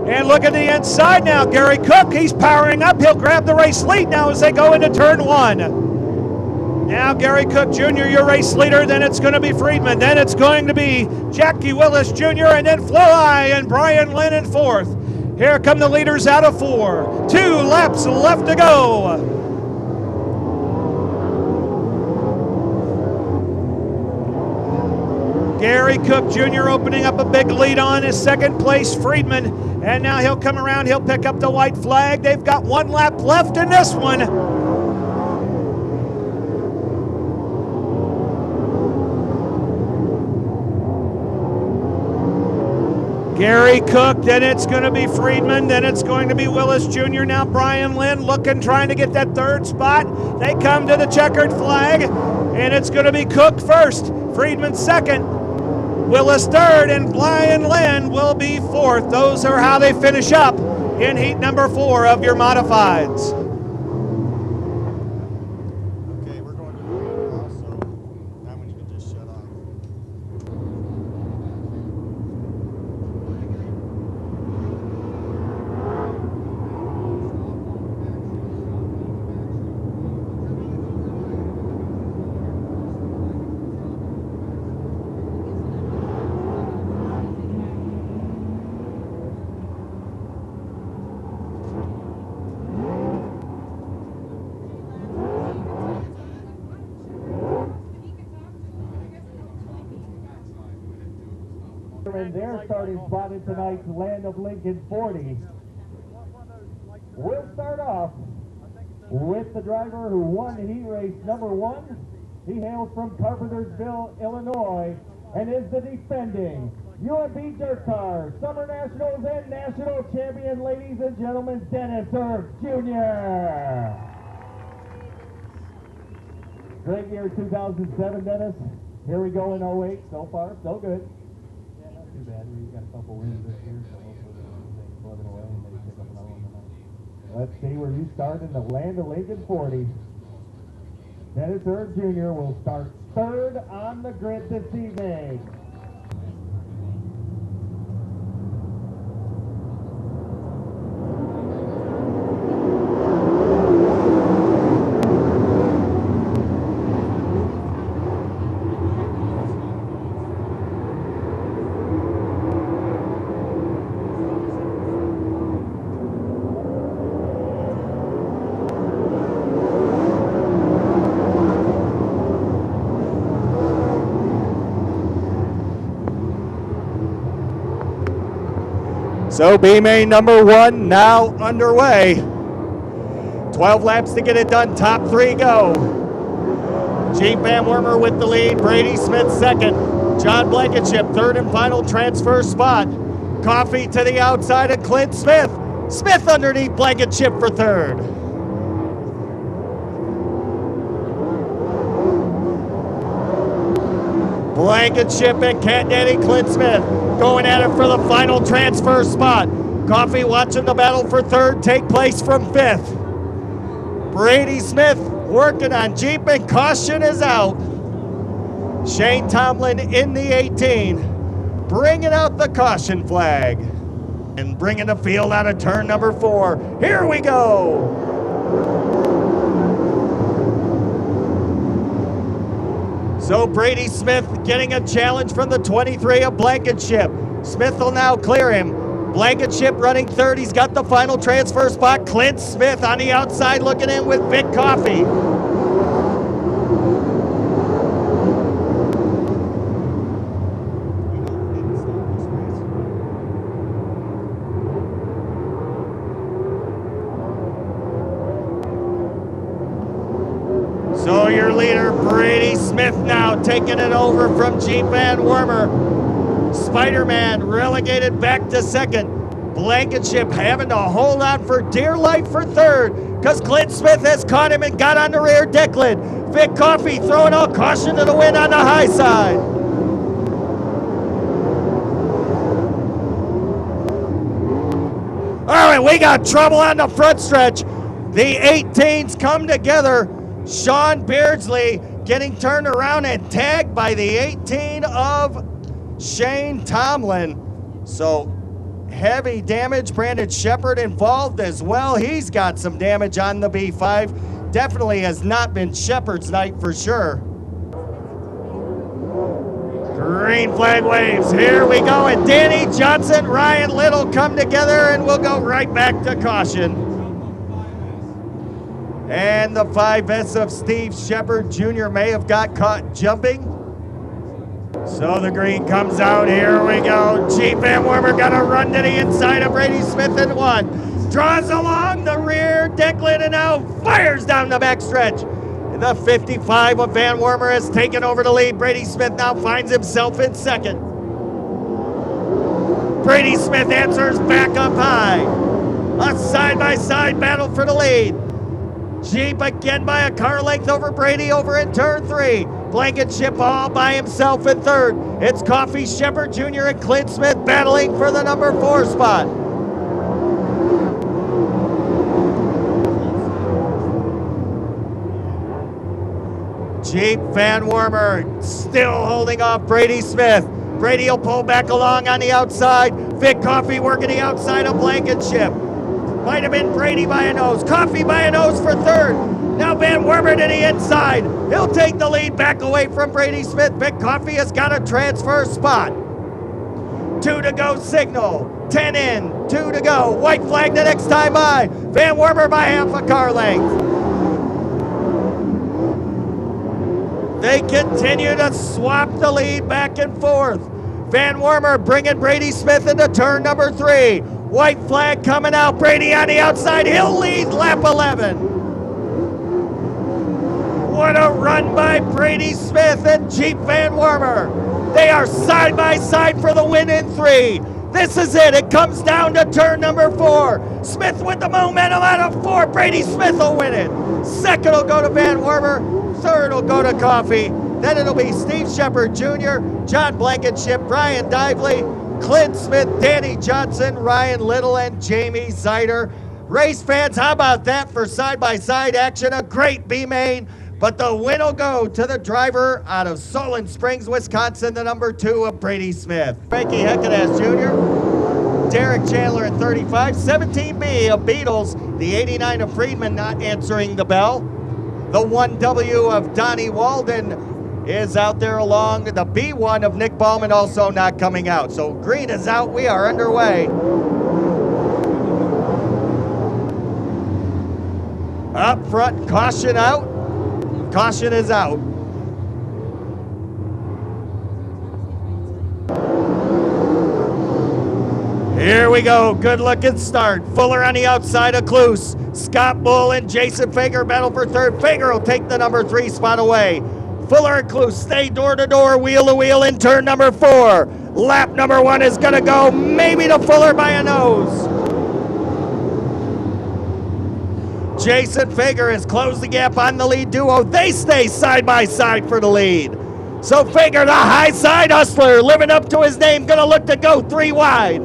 And look at the inside now. Gary Cook, he's powering up. He'll grab the race lead now as they go into turn 1. Now Gary Cook Jr., your race leader. Then it's going to be Friedman. Then it's going to be Jackie Willis Jr. And then Fly and Brian Lynn in 4th. Here come the leaders out of 4. 2 laps left to go. Gary Cook Jr. opening up a big lead on his 2nd place, Friedman. And now he'll come around, he'll pick up the white flag. They've got 1 lap left in this one. Gary Cook, then it's going to be Friedman, then it's going to be Willis Jr. Now Brian Lynn looking, trying to get that 3rd spot. They come to the checkered flag, and it's going to be Cook first, Friedman 2nd. Willis 3rd, and Brian Lynn will be 4th. Those are how they finish up in heat number 4 of your modifieds. Okay, we're going to the redraw, so that one you can just shut off. In their starting spot in tonight's Land of Lincoln 40. We'll start off with the driver who won heat race number 1. He hails from Carpentersville, Illinois, and is the defending UMP Dirt Car Summer Nationals and National Champion, ladies and gentlemen, Dennis Erb Jr. Great year 2007, Dennis. Here we go in 08. So far, so good. Yeah, not too bad. We've got a couple wins this year, so hopefully things flooding away and maybe pick up another one tonight. Let's see where you start in the Land of Lincoln 40. Dennis Erb Jr. will start third on the grid this evening. So B main number 1 now underway. 12 laps to get it done. Top 3 go. Jeep Van Wormer with the lead. Brady Smith second. John Blankenship third and final transfer spot. Coffee to the outside of Clint Smith. Smith underneath Blankenship for third. Blankenship and Cat Daddy Clint Smith going at it for the final transfer spot. Coffee watching the battle for third take place from 5th. Brady Smith working on Jeep and caution is out. Shane Tomlin in the 18, bringing out the caution flag. And bringing the field out of turn number 4. Here we go. So Brady Smith getting a challenge from the 23 of Blankenship. Smith will now clear him. Blankenship running third. He's got the final transfer spot. Clint Smith on the outside looking in with Vic Coffee. So your leader, Brady Smith, now taking it over from Jeep Van Wormer. Spider-Man relegated back to second. Blankenship having to hold on for dear life for third because Clint Smith has caught him and got on the rear deck lid. Vic Coffee throwing all caution to the wind on the high side. All right, we got trouble on the front stretch. The 18s come together. Sean Beardsley getting turned around and tagged by the 18 of Shane Tomlin. So heavy damage. Brandon Shepard involved as well. He's got some damage on the B5. Definitely has not been Shepard's night for sure. Green flag waves. Here we go. And Danny Johnson, Ryan Little come together and we'll go right back to caution. And the 5S of Steve Shepard Jr. may have got caught jumping. So the green comes out. Here we go. Jeep Van Wormer got a run to the inside of Brady Smith in 1. Draws along the rear deck lid and now fires down the backstretch. The 55 of Van Wormer has taken over the lead. Brady Smith now finds himself in second. Brady Smith answers back up high. A side-by-side battle for the lead. Jeep again by a car length over Brady over in turn 3. Blankenship all by himself in third. It's Coffee, Shepard Jr. and Clint Smith battling for the number 4 spot. Jeep Van Wormer still holding off Brady Smith. Brady will pull back along on the outside. Vic Coffee working the outside of Blankenship. Might have been Brady by a nose. Coffee by a nose for third. Now Van Wormer to the inside. He'll take the lead back away from Brady Smith. Vic Coffee has got a transfer spot. 2 to go signal. 10 in, 2 to go. White flag the next time by. Van Wormer by half a car length. They continue to swap the lead back and forth. Van Wormer bringing Brady Smith into turn number 3. White flag coming out. Brady on the outside. He'll lead lap 11. What a run by Brady Smith and Jeep Van Wormer. They are side by side for the win in 3. This is it. It comes down to turn number 4. Smith with the momentum out of 4. Brady Smith will win it. Second will go to Van Wormer. Third will go to Coffey. Then it'll be Steve Shepard Jr., John Blankenship, Brian Dively, Clint Smith, Danny Johnson, Ryan Little, and Jamie Zeider. Race fans, how about that for side-by-side action? A great B-main, but the win will go to the driver out of Solon Springs, Wisconsin, the number 2 of Brady Smith. Frankie Heckadas Jr., Derek Chandler at 35, 17B of Beatles, the 89 of Friedman not answering the bell. The 1W of Donnie Walden is out there along. The B1 of Nick Ballman also not coming out. So green is out. We are underway. Up front, caution out. Caution is out. Here we go. Good looking start. Fuller on the outside of Kloos. Scott Bull and Jason Fager battle for third. Fager will take the number 3 spot away. Fuller and Kloos stay door to door, wheel to wheel in turn number 4. Lap number 1 is going to go maybe to Fuller by a nose. Jason Fager has closed the gap on the lead duo. They stay side by side for the lead. So Fager, the high side hustler, living up to his name, going to look to go 3 wide.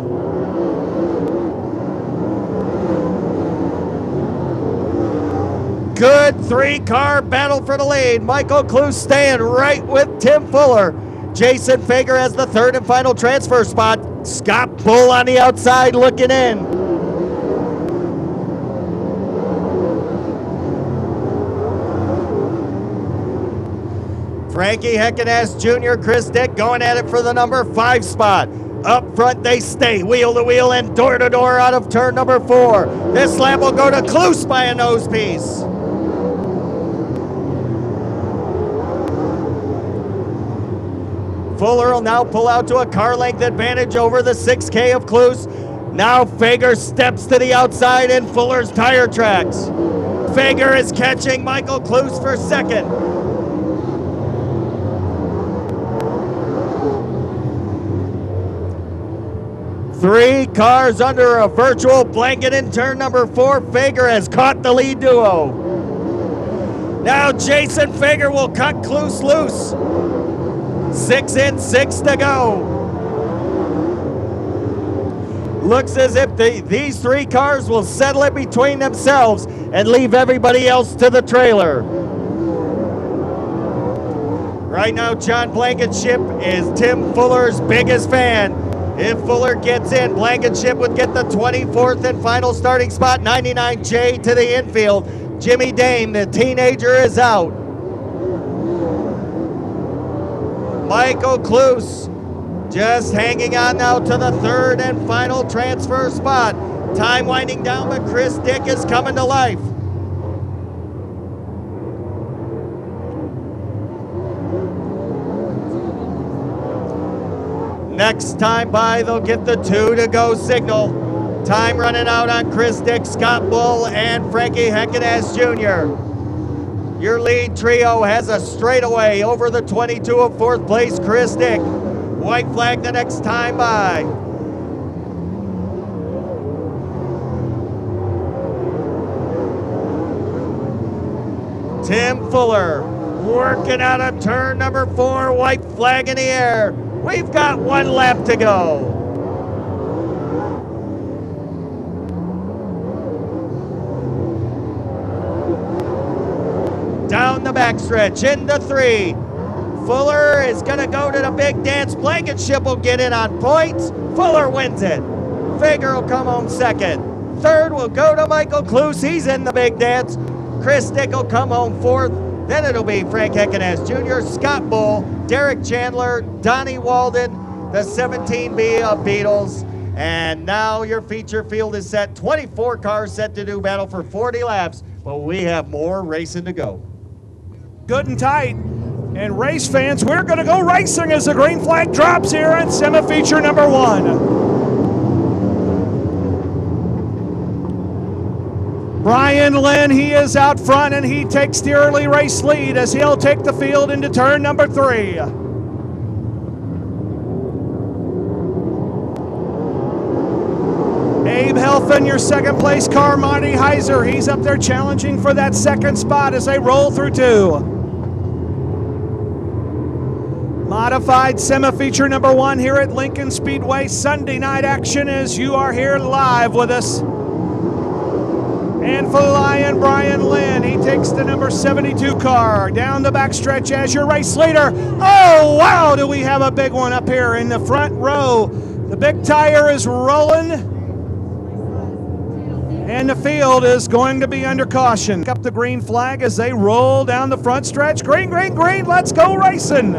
Good 3-car battle for the lead. Michael Kloos staying right with Tim Fuller. Jason Fager has the 3rd and final transfer spot. Scott Bull on the outside looking in. Frankie Heckadas Jr., Chris Dick going at it for the number 5 spot. Up front they stay, wheel to wheel and door to door out of turn number 4. This lap will go to Kloos by a nose piece. Fuller will now pull out to a car length advantage over the 6K of Kloos. Now Fager steps to the outside in Fuller's tire tracks. Fager is catching Michael Kloos for second. Three cars under a virtual blanket in turn number 4. Fager has caught the lead duo. Now Jason Fager will cut Kloos loose. 6 in, 6 to go. Looks as if these 3 cars will settle it between themselves and leave everybody else to the trailer. Right now, John Blankenship is Tim Fuller's biggest fan. If Fuller gets in, Blankenship would get the 24th and final starting spot, 99J to the infield. Jimmy Dame, the teenager, is out. Michael Kloos just hanging on now to the 3rd and final transfer spot. Time winding down, but Chris Dick is coming to life. Next time by, they'll get the 2 to go signal. Time running out on Chris Dick, Scott Bull, and Frankie Heckadas Jr. Your lead trio has a straightaway over the 22 of 4th place, Chris Dick. White flag the next time by. Tim Fuller working out of turn number 4, white flag in the air. We've got 1 lap to go. Down the backstretch, into 3. Fuller is gonna go to the big dance. Blankenship will get in on points. Fuller wins it. Fager will come home 2nd. 3rd will go to Michael Kloos. He's in the big dance. Chris Dick will come home 4th. Then it'll be Frank Heckadas Jr., Scott Bull, Derek Chandler, Donnie Walden, the 17B of Beatles. And now your feature field is set. 24 cars set to do battle for 40 laps, but we have more racing to go. Good and tight. And race fans, we're going to go racing as the green flag drops here on semi-feature number 1. Brian Lynn, he is out front, and he takes the early race lead as he'll take the field into turn number 3. Abe Helfand, your second place car. Marty Heiser, he's up there challenging for that second spot as they roll through 2. Modified semi-feature number 1 here at Lincoln Speedway. Sunday night action as you are here live with us. And for Lion, Brian Lynn, he takes the number 72 car down the backstretch as your race leader. Oh, wow, do we have a big one up here in the front row. The big tire is rolling, and the field is going to be under caution. Up the green flag as they roll down the front stretch. Green, green, green, let's go racing.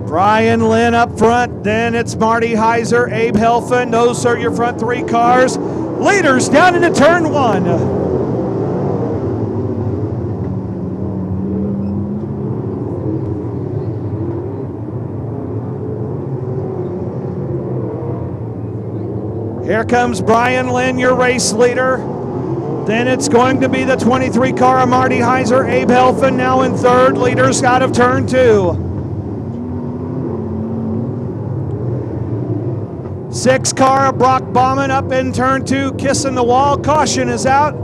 Brian Lynn up front, then it's Marty Heiser, Abe Helfand. Those are your front 3 cars. Leaders down into turn 1. Here comes Brian Lynn, your race leader. Then it's going to be the 23 car of Marty Heiser, Abe Helfand now in 3rd. Leaders out of turn 2. 6 car of Brock Bauman up in turn 2, kissing the wall. Caution is out.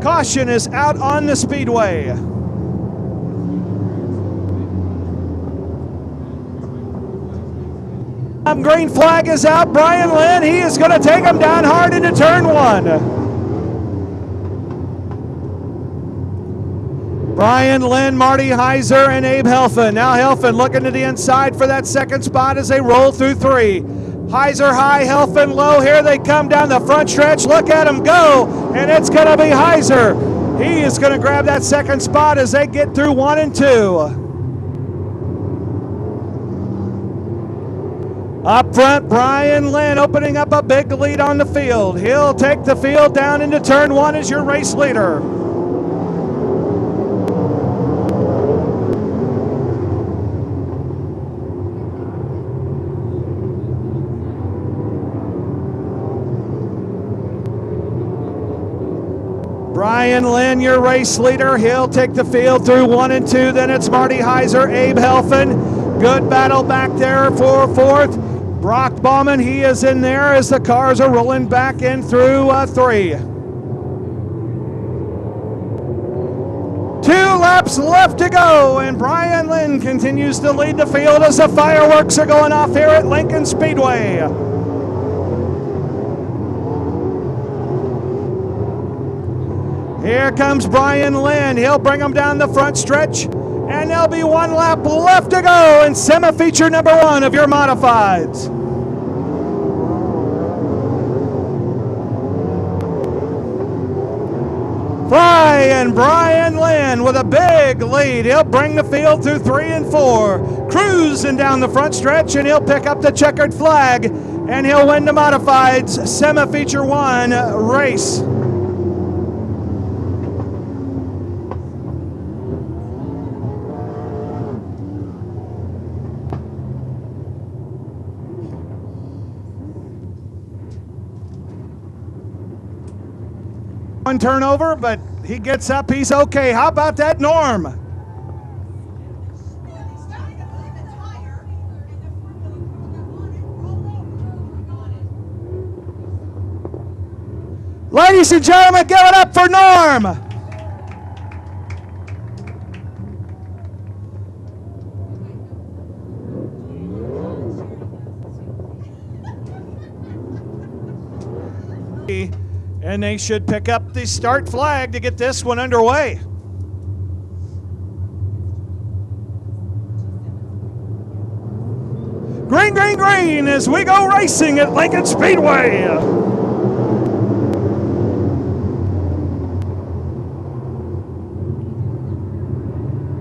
Caution is out on the speedway. Green flag is out. Brian Lynn, he is going to take him down hard into turn 1. Brian Lynn, Marty Heiser, and Abe Helfand. Now Helfand looking to the inside for that second spot as they roll through 3. Heiser high, Helfand low. Here they come down the front stretch. Look at them go, and it's going to be Heiser. He is going to grab that second spot as they get through 1 and 2. Up front, Brian Lynn opening up a big lead on the field. He'll take the field down into turn 1 as your race leader. Brian Lynn, your race leader. He'll take the field through 1 and 2. Then it's Marty Heiser, Abe Helfand. Good battle back there for 4th. Brock Bauman, he is in there as the cars are rolling back in through 3. 2 laps left to go, and Brian Lynn continues to lead the field as the fireworks are going off here at Lincoln Speedway. Here comes Brian Lynn. He'll bring them down the front stretch, and there'll be 1 lap left to go in semi-feature number 1 of your modifieds. Flying Brian Lynn with a big lead. He'll bring the field through 3 and 4. Cruising down the front stretch, and he'll pick up the checkered flag, and he'll win the modifieds semi-feature 1 race. One turnover, but he gets up, he's okay. How about that, Norm? Ladies and gentlemen, give it up for Norm. And they should pick up the start flag to get this one underway. Green, green, green as we go racing at Lincoln Speedway.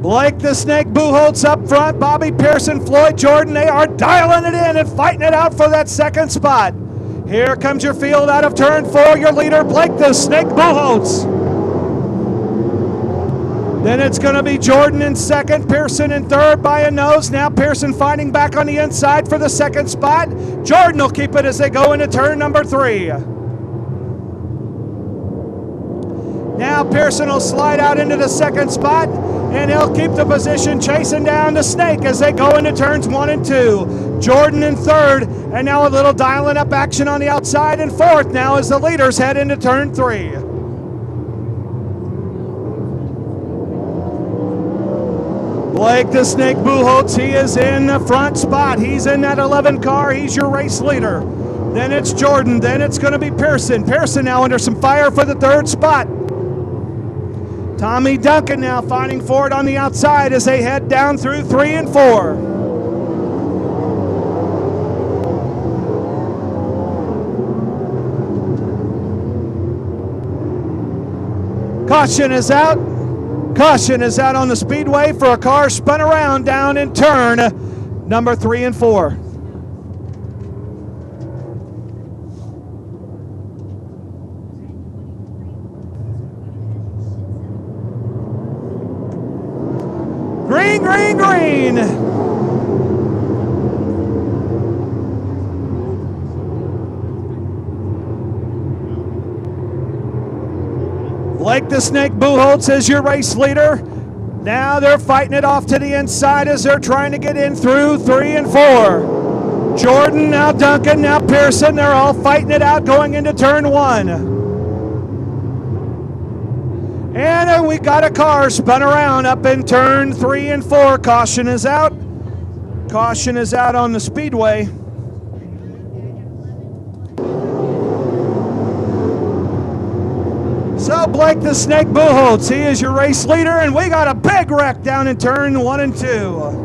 Blake the Snake Buchholz up front, Bobby Pearson, Floyd Jordan, they are dialing it in and fighting it out for that second spot. Here comes your field out of turn 4, your leader, Blake the Snake Buchholz. Then it's going to be Jordan in second, Pearson in third by a nose. Now Pearson fighting back on the inside for the second spot. Jordan will keep it as they go into turn number 3. Now Pearson will slide out into the second spot, and he'll keep the position chasing down the Snake as they go into turns 1 and 2. Jordan in third, and now a little dialing up action on the outside in fourth now as the leaders head into turn 3. Blake the Snake Buchholz, he is in the front spot. He's in that 11 car. He's your race leader. Then it's Jordan. Then it's going to be Pearson. Pearson now under some fire for the third spot. Tommy Duncan now fighting for it on the outside as they head down through 3 and 4. Caution is out. Caution is out on the speedway for a car spun around down in turn number 3 and 4. Green, green, green. Blake the Snake Buchholz is your race leader. Now they're fighting it off to the inside as they're trying to get in through 3 and 4. Jordan, now Duncan, now Pearson. They're all fighting it out going into turn 1. And we got a car spun around up in turn 3 and 4. Caution is out. Caution is out on the speedway. So Blake the Snake Buchholz, he is your race leader, and we got a big wreck down in turn 1 and 2.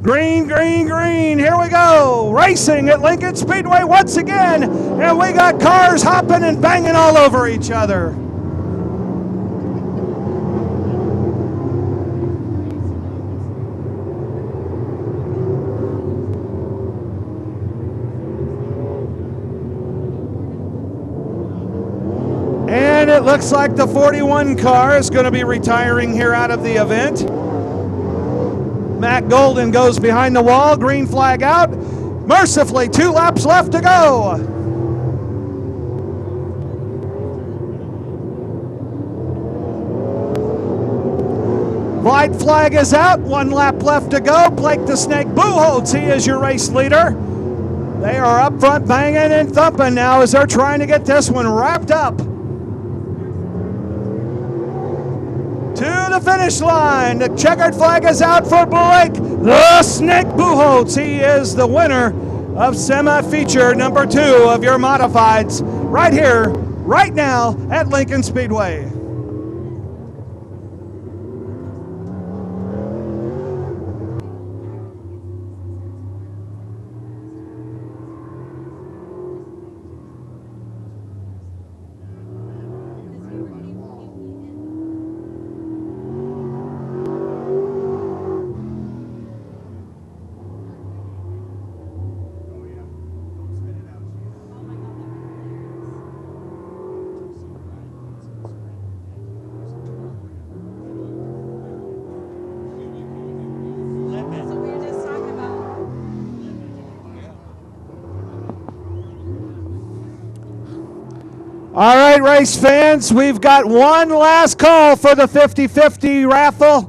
Green, green, green, here we go. Racing at Lincoln Speedway once again, and we got cars hopping and banging all over each other. And it looks like the 41 car is going to be retiring here out of the event. Matt Golden goes behind the wall, green flag out. Mercifully, 2 laps left to go. White flag is out, 1 lap left to go. Blake the Snake Buchholz, he is your race leader. They are up front banging and thumping now as they're trying to get this one wrapped up. To the finish line. The checkered flag is out for Blake the Snake Buchholz. He is the winner of semi-feature number 2 of your modifieds right here, right now at Lincoln Speedway. All right, race fans, we've got one last call for the 50-50 raffle.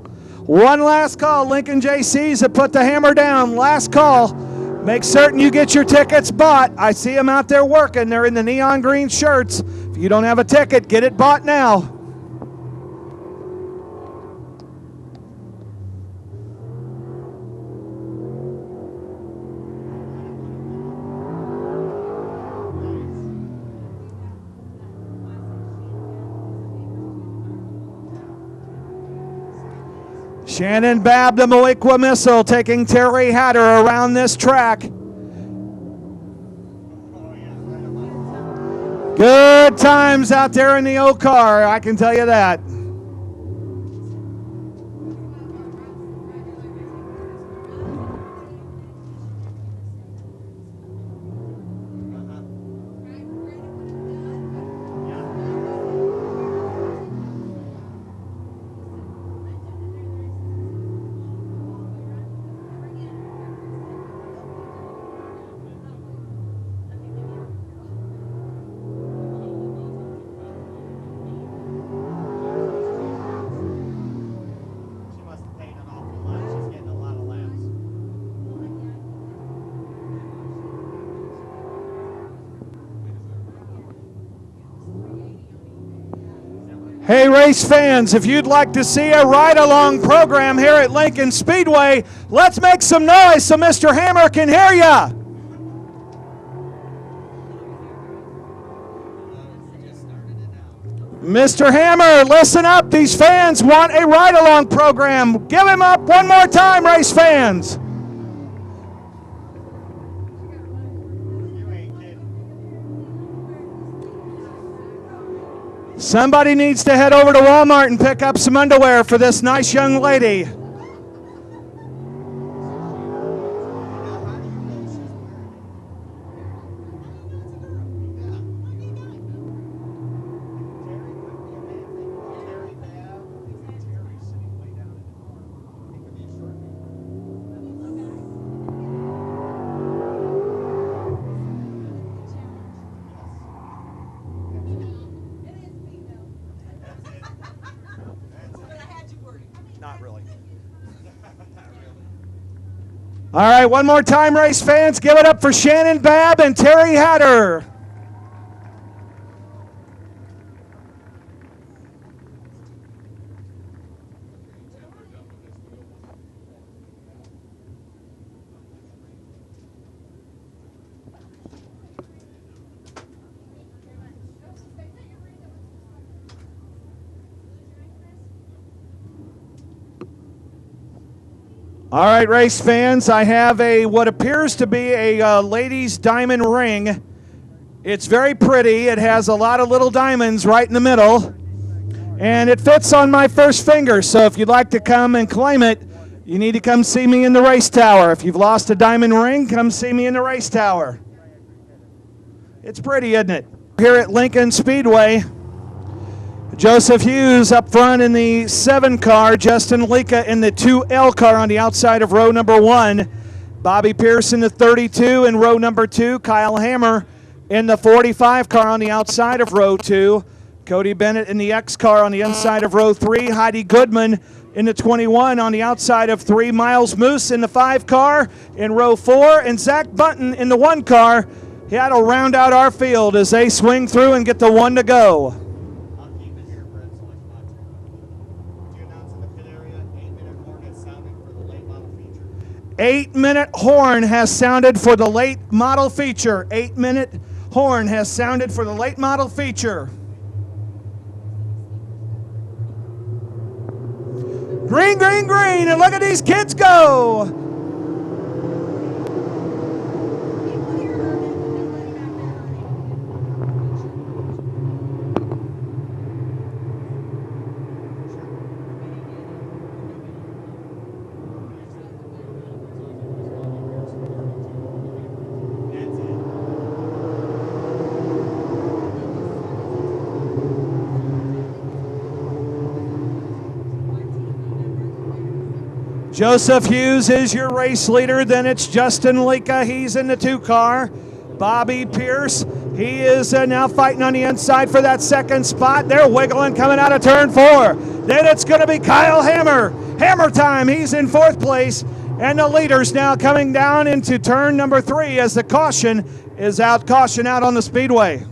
One last call. Lincoln JCs have put the hammer down. Last call. Make certain you get your tickets bought. I see them out there working. They're in the neon green shirts. If you don't have a ticket, get it bought now. Shannon Babb, the Moequa Missile, taking Terry Hatter around this track. Good times out there in the old car, I can tell you that. Hey, race fans, if you'd like to see a ride-along program here at Lincoln Speedway, let's make some noise so Mr. Hammer can hear ya. Mr. Hammer, listen up. These fans want a ride-along program. Give him up one more time, race fans. Somebody needs to head over to Walmart and pick up some underwear for this nice young lady. Not really. All right, one more time, race fans. Give it up for Shannon Babb and Terry Hatter. All right, race fans, I have what appears to be a ladies' diamond ring. It's very pretty. It has a lot of little diamonds right in the middle, and it fits on my first finger. So if you'd like to come and claim it, you need to come see me in the race tower. If you've lost a diamond ring, come see me in the race tower. It's pretty, isn't it? Here at Lincoln Speedway, Joseph Hughes up front in the 7 car, Justin Lika in the 2L car on the outside of row number 1, Bobby Pierce in the 32 in row number 2, Kyle Hammer in the 45 car on the outside of row 2, Cody Bennett in the X car on the inside of row 3, Heidi Goodman in the 21 on the outside of 3, Miles Moose in the 5 car in row 4, and Zach Bunton in the 1 car. That'll round out our field as they swing through and get the 1 to go. 8-minute horn has sounded for the late model feature. 8-minute horn has sounded for the late model feature. Green, green, green, and look at these kids go. Joseph Hughes is your race leader. Then it's Justin Lika. He's in the 2 car. Bobby Pierce, he is now fighting on the inside for that 2nd spot. They're wiggling coming out of turn 4. Then it's going to be Kyle Hammer. Hammer time. He's in 4th place. And the leaders now coming down into turn number 3 as the caution is out. Caution out on the speedway.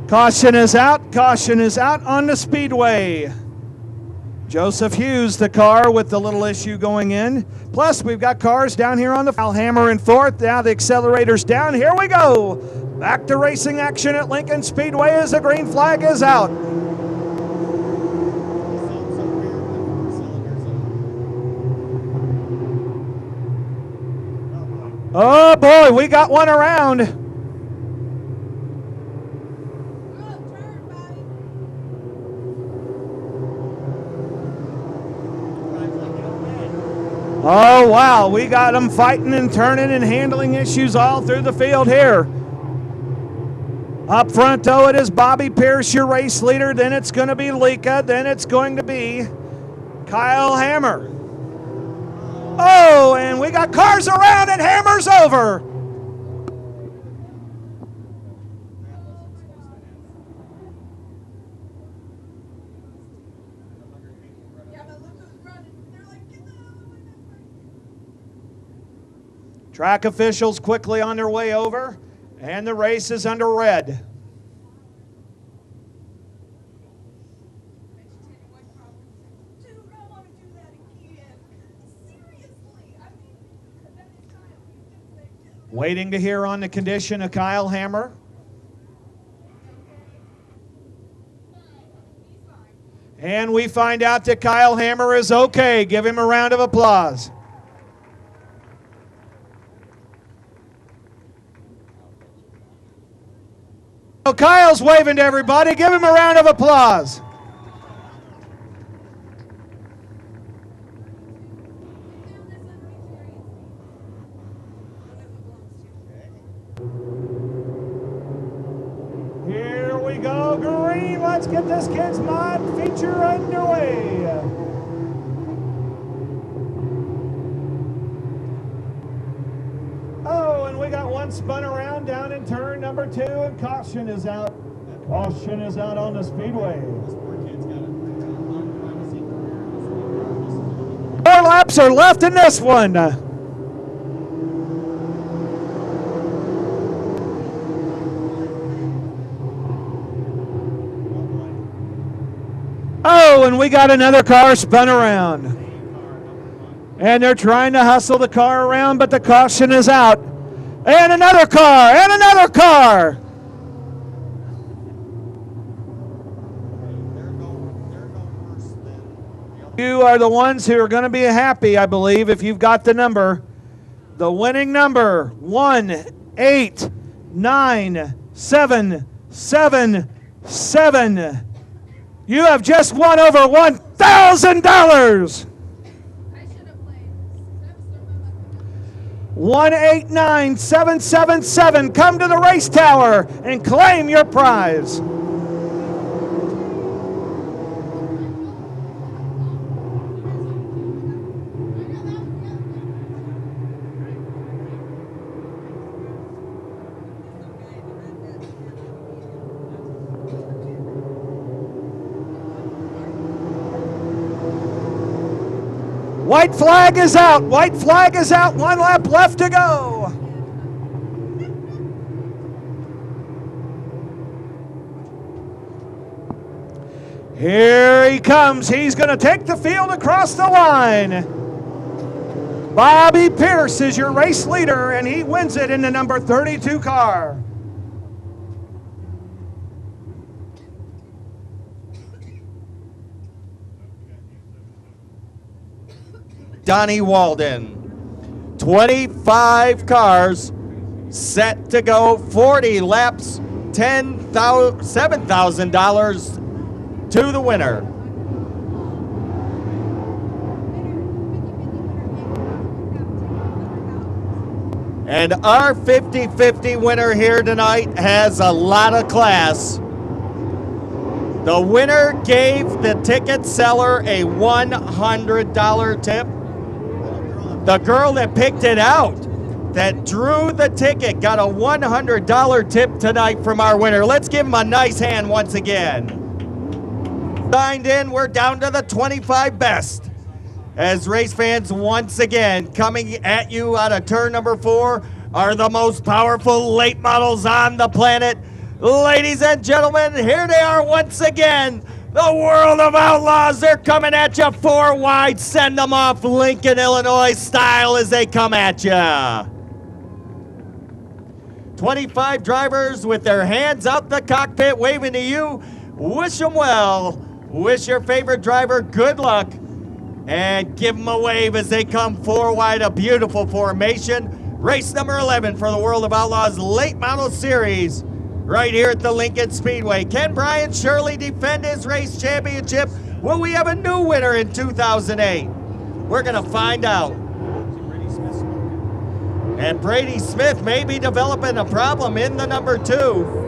Caution is out. Caution is out on the speedway. Joseph Hughes, the car with the little issue going in. Plus, we've got cars down here on the Kyle Hammer in 4th. Now the accelerator's down. Here we go. Back to racing action at Lincoln Speedway as the green flag is out. Oh boy, we got one around. Oh, wow, we got them fighting and turning and handling issues all through the field here. Up front, though, it is Bobby Pierce, your race leader. Then it's going to be Lika. Then it's going to be Kyle Hammer. Oh, and we got cars around and hammers over. Track officials quickly on their way over, and the race is under red. Waiting to hear on the condition of Kyle Hammer. And we find out that Kyle Hammer is okay. Give him a round of applause. So Kyle's waving to everybody. Give him a round of applause. Here we go, green. Let's get this kid's mod feature underway. Oh, and we got one spun around down in turn number 2, and caution is out. Caution is out on the speedway. 4 laps are left in this one. Oh, and we got another car spun around. And they're trying to hustle the car around, but the caution is out. And another car, and another car. You are the ones who are going to be happy, I believe, if you've got the number. The winning number, 1897777. You have just won over $1,000. 1897777. Come to the race tower and claim your prize. White flag is out. White flag is out. 1 lap left to go. Here he comes. He's going to take the field across the line. Bobby Pierce is your race leader, and he wins it in the number 32 car. Donnie Walden. 25 cars set to go, 40 laps, $7,000 to the winner. And our 50-50 winner here tonight has a lot of class. The winner gave the ticket seller a $100 tip. The girl that picked it out, that drew the ticket, got a $100 tip tonight from our winner. Let's give him a nice hand once again. Signed in, we're down to the 25 best. As race fans, once again, coming at you out of turn number 4 are the most powerful late models on the planet. Ladies and gentlemen, here they are once again. The World of Outlaws, they're coming at you 4 wide. Send them off Lincoln, Illinois style as they come at you. 25 drivers with their hands out the cockpit waving to you. Wish them well. Wish your favorite driver good luck. And give them a wave as they come 4 wide, a beautiful formation. Race number 11 for the World of Outlaws Late Model Series. Right here at the Lincoln Speedway. Can Brian Shirley defend his race championship? Will we have a new winner in 2008? We're going to find out. And Brady Smith may be developing a problem in the number 2.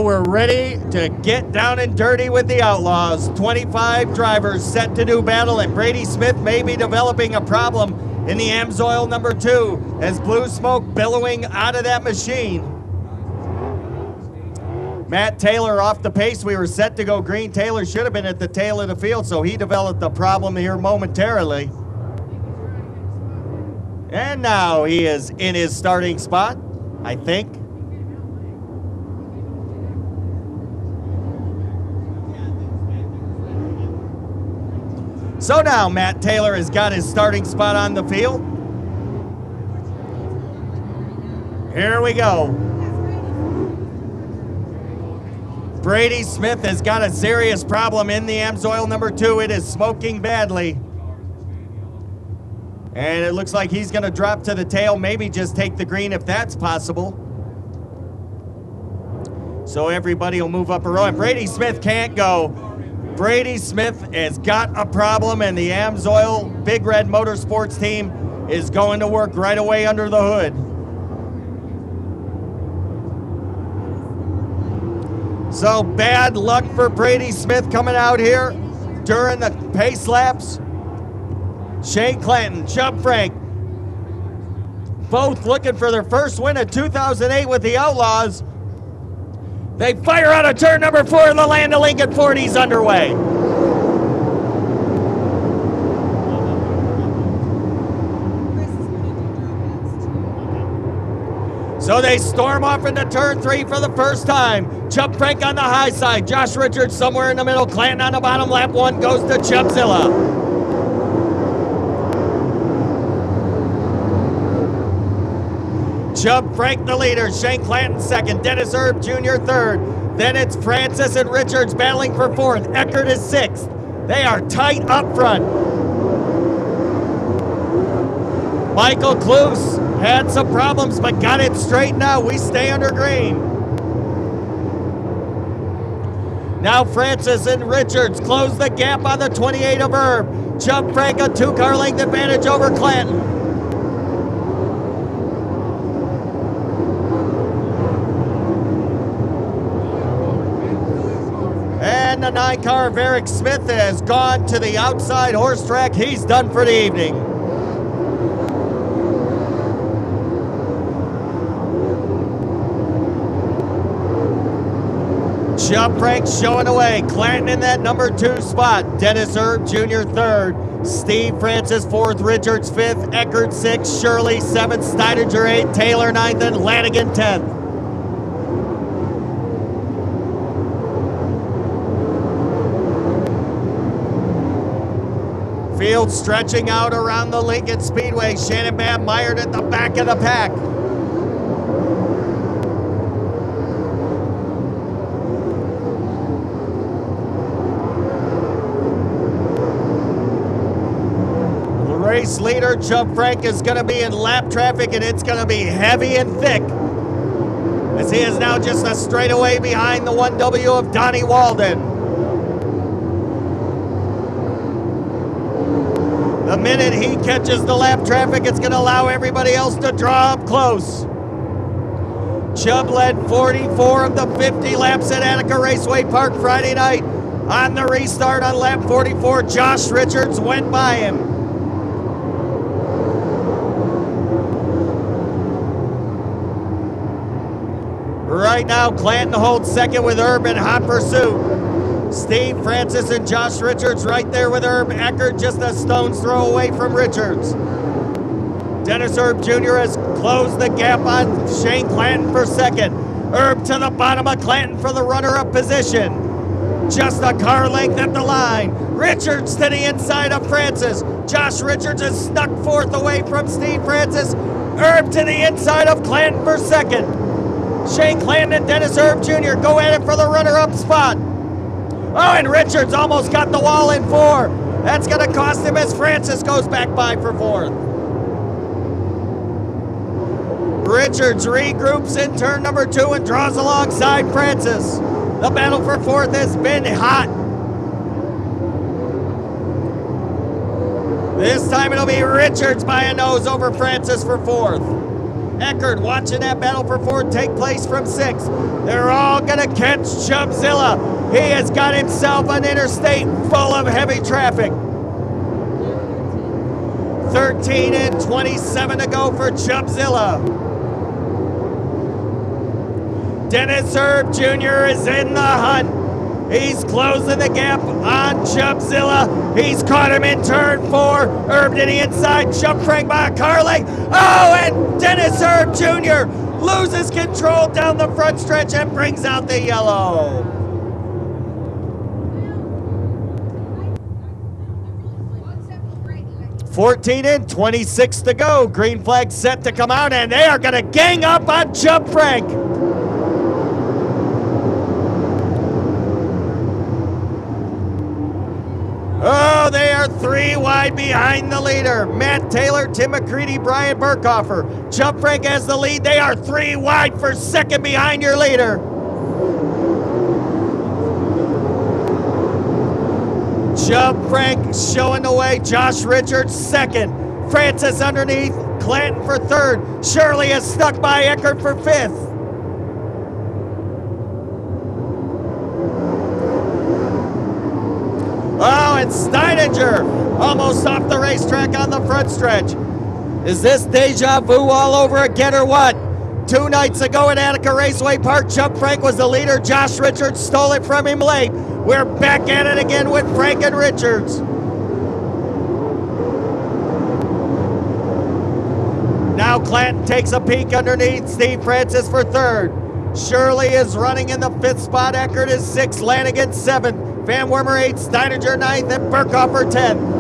Now we're ready to get down and dirty with the Outlaws. 25 drivers set to do battle, and Brady Smith may be developing a problem in the Amsoil number 2 as blue smoke billowing out of that machine. Matt Taylor off the pace. We were set to go green. Taylor should have been at the tail of the field, so he developed a problem here momentarily. And now he is in his starting spot, I think. So now Matt Taylor has got his starting spot on the field. Here we go. Brady Smith has got a serious problem in the Amsoil number 2. It is smoking badly. And it looks like he's going to drop to the tail, maybe just take the green if that's possible. So everybody will move up a row, and Brady Smith can't go. Brady Smith has got a problem, and the Amsoil Big Red Motorsports team is going to work right away under the hood. So bad luck for Brady Smith coming out here during the pace laps. Shane Clanton, Chubb Frank, both looking for their first win of 2008 with the Outlaws. They fire out of turn number 4 in the Land of Lincoln 40's underway. So they storm off into turn 3 for the first time. Chubb Frank on the high side. Josh Richards somewhere in the middle. Clanton on the bottom. Lap 1 goes to Chubbzilla. Chubb Frank the leader, Shane Clanton second, Dennis Erb Jr. third. Then it's Francis and Richards battling for 4th. Eckert is 6th. They are tight up front. Michael Kloos had some problems but got it straightened out. We stay under green. Now Francis and Richards close the gap on the 28 of Erb. Chubb Frank a 2-car length advantage over Clanton. And the 9-car of Eric Smith has gone to the outside horse track. He's done for the evening. Chubb Frank showing away. Clanton in that number 2 spot. Dennis Erb Jr. 3rd. Steve Francis 4th. Richards 5th. Eckert 6th. Shirley 7th. Steininger 8th. Taylor 9th. And Lanigan 10th. Field stretching out around the Lincoln Speedway. Shannon Babb mired at the back of the pack. The race leader, Chubb Frank, is going to be in lap traffic, and it's going to be heavy and thick, as he is now just a straightaway behind the 1W of Donnie Walden. The minute he catches the lap traffic, it's going to allow everybody else to draw up close. Chubb led 44 of the 50 laps at Attica Raceway Park Friday night. On the restart on lap 44, Josh Richards went by him. Right now, Clanton holds second with Erb in hot pursuit. Steve Francis and Josh Richards right there with Erb. Eckert just a stone's throw away from Richards. Dennis Erb Jr. has closed the gap on Shane Clanton for second. Erb to the bottom of Clanton for the runner-up position. Just a car length at the line. Richards to the inside of Francis. Josh Richards is stuck 4th away from Steve Francis. Erb to the inside of Clanton for second. Shane Clanton and Dennis Erb Jr. go at it for the runner-up spot. Oh, and Richards almost got the wall in 4. That's going to cost him as Francis goes back by for 4th. Richards regroups in turn number 2 and draws alongside Francis. The battle for 4th has been hot. This time it'll be Richards by a nose over Francis for 4th. Eckert watching that battle for fourth take place from 6. They're all gonna catch Chubzilla. He has got himself an interstate full of heavy traffic. 13 and 27 to go for Chubzilla. Dennis Herb Jr. is in the hunt. He's closing the gap on Chubzilla. He's caught him in turn 4. Herb to the inside, Jump Frank by a car length. Oh, and Dennis Herb Jr. loses control down the front stretch and brings out the yellow. $14 and 26 to go. Green flag set to come out, and they are going to gang up on Jump Frank. Oh, they are 3 wide behind the leader. Matt Taylor, Tim McCready, Brian Burkhofer. Jump Frank has the lead. They are 3 wide for second behind your leader. Jump Frank showing the way. Josh Richards second. Francis underneath. Clanton for third. Shirley is stuck by Eckert for 5th. Oh, and Steininger almost off the racetrack on the front stretch. Is this deja vu all over again or what? 2 nights ago at Attica Raceway Park, Jump Frank was the leader. Josh Richards stole it from him late. We're back at it again with Frank and Richards. Now Clanton takes a peek underneath. Steve Francis for third. Shirley is running in the 5th spot. Eckert is 6th. Lanigan 7th. Van Wormer 8th. Steininger 9th. And Burkhofer 10th.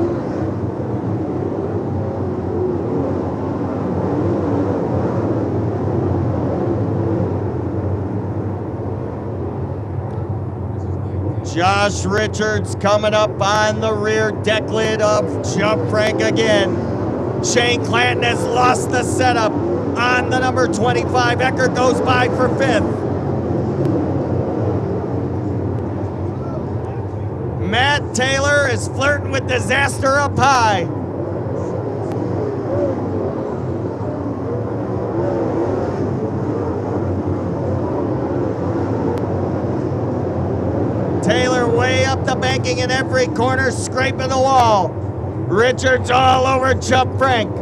Josh Richards coming up on the rear deck lid of Jump Frank again. Shane Clanton has lost the setup on the number 25. Eckert goes by for 5th. Matt Taylor is flirting with disaster up high. Taylor way up the banking in every corner, scraping the wall. Richards all over Jump Frank.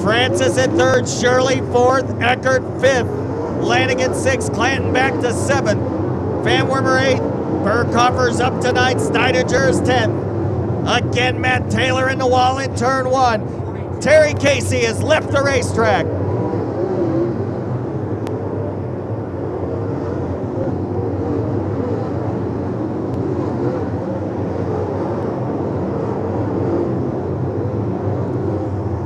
Francis in 3rd, Shirley 4th, Eckert 5th. Lanigan 6th, Clanton back to 7th. Van Wormer 8th, Burkhofer's up to 9th, Steininger is 10th. Again, Matt Taylor in the wall in turn 1. Terry Casey has left the racetrack.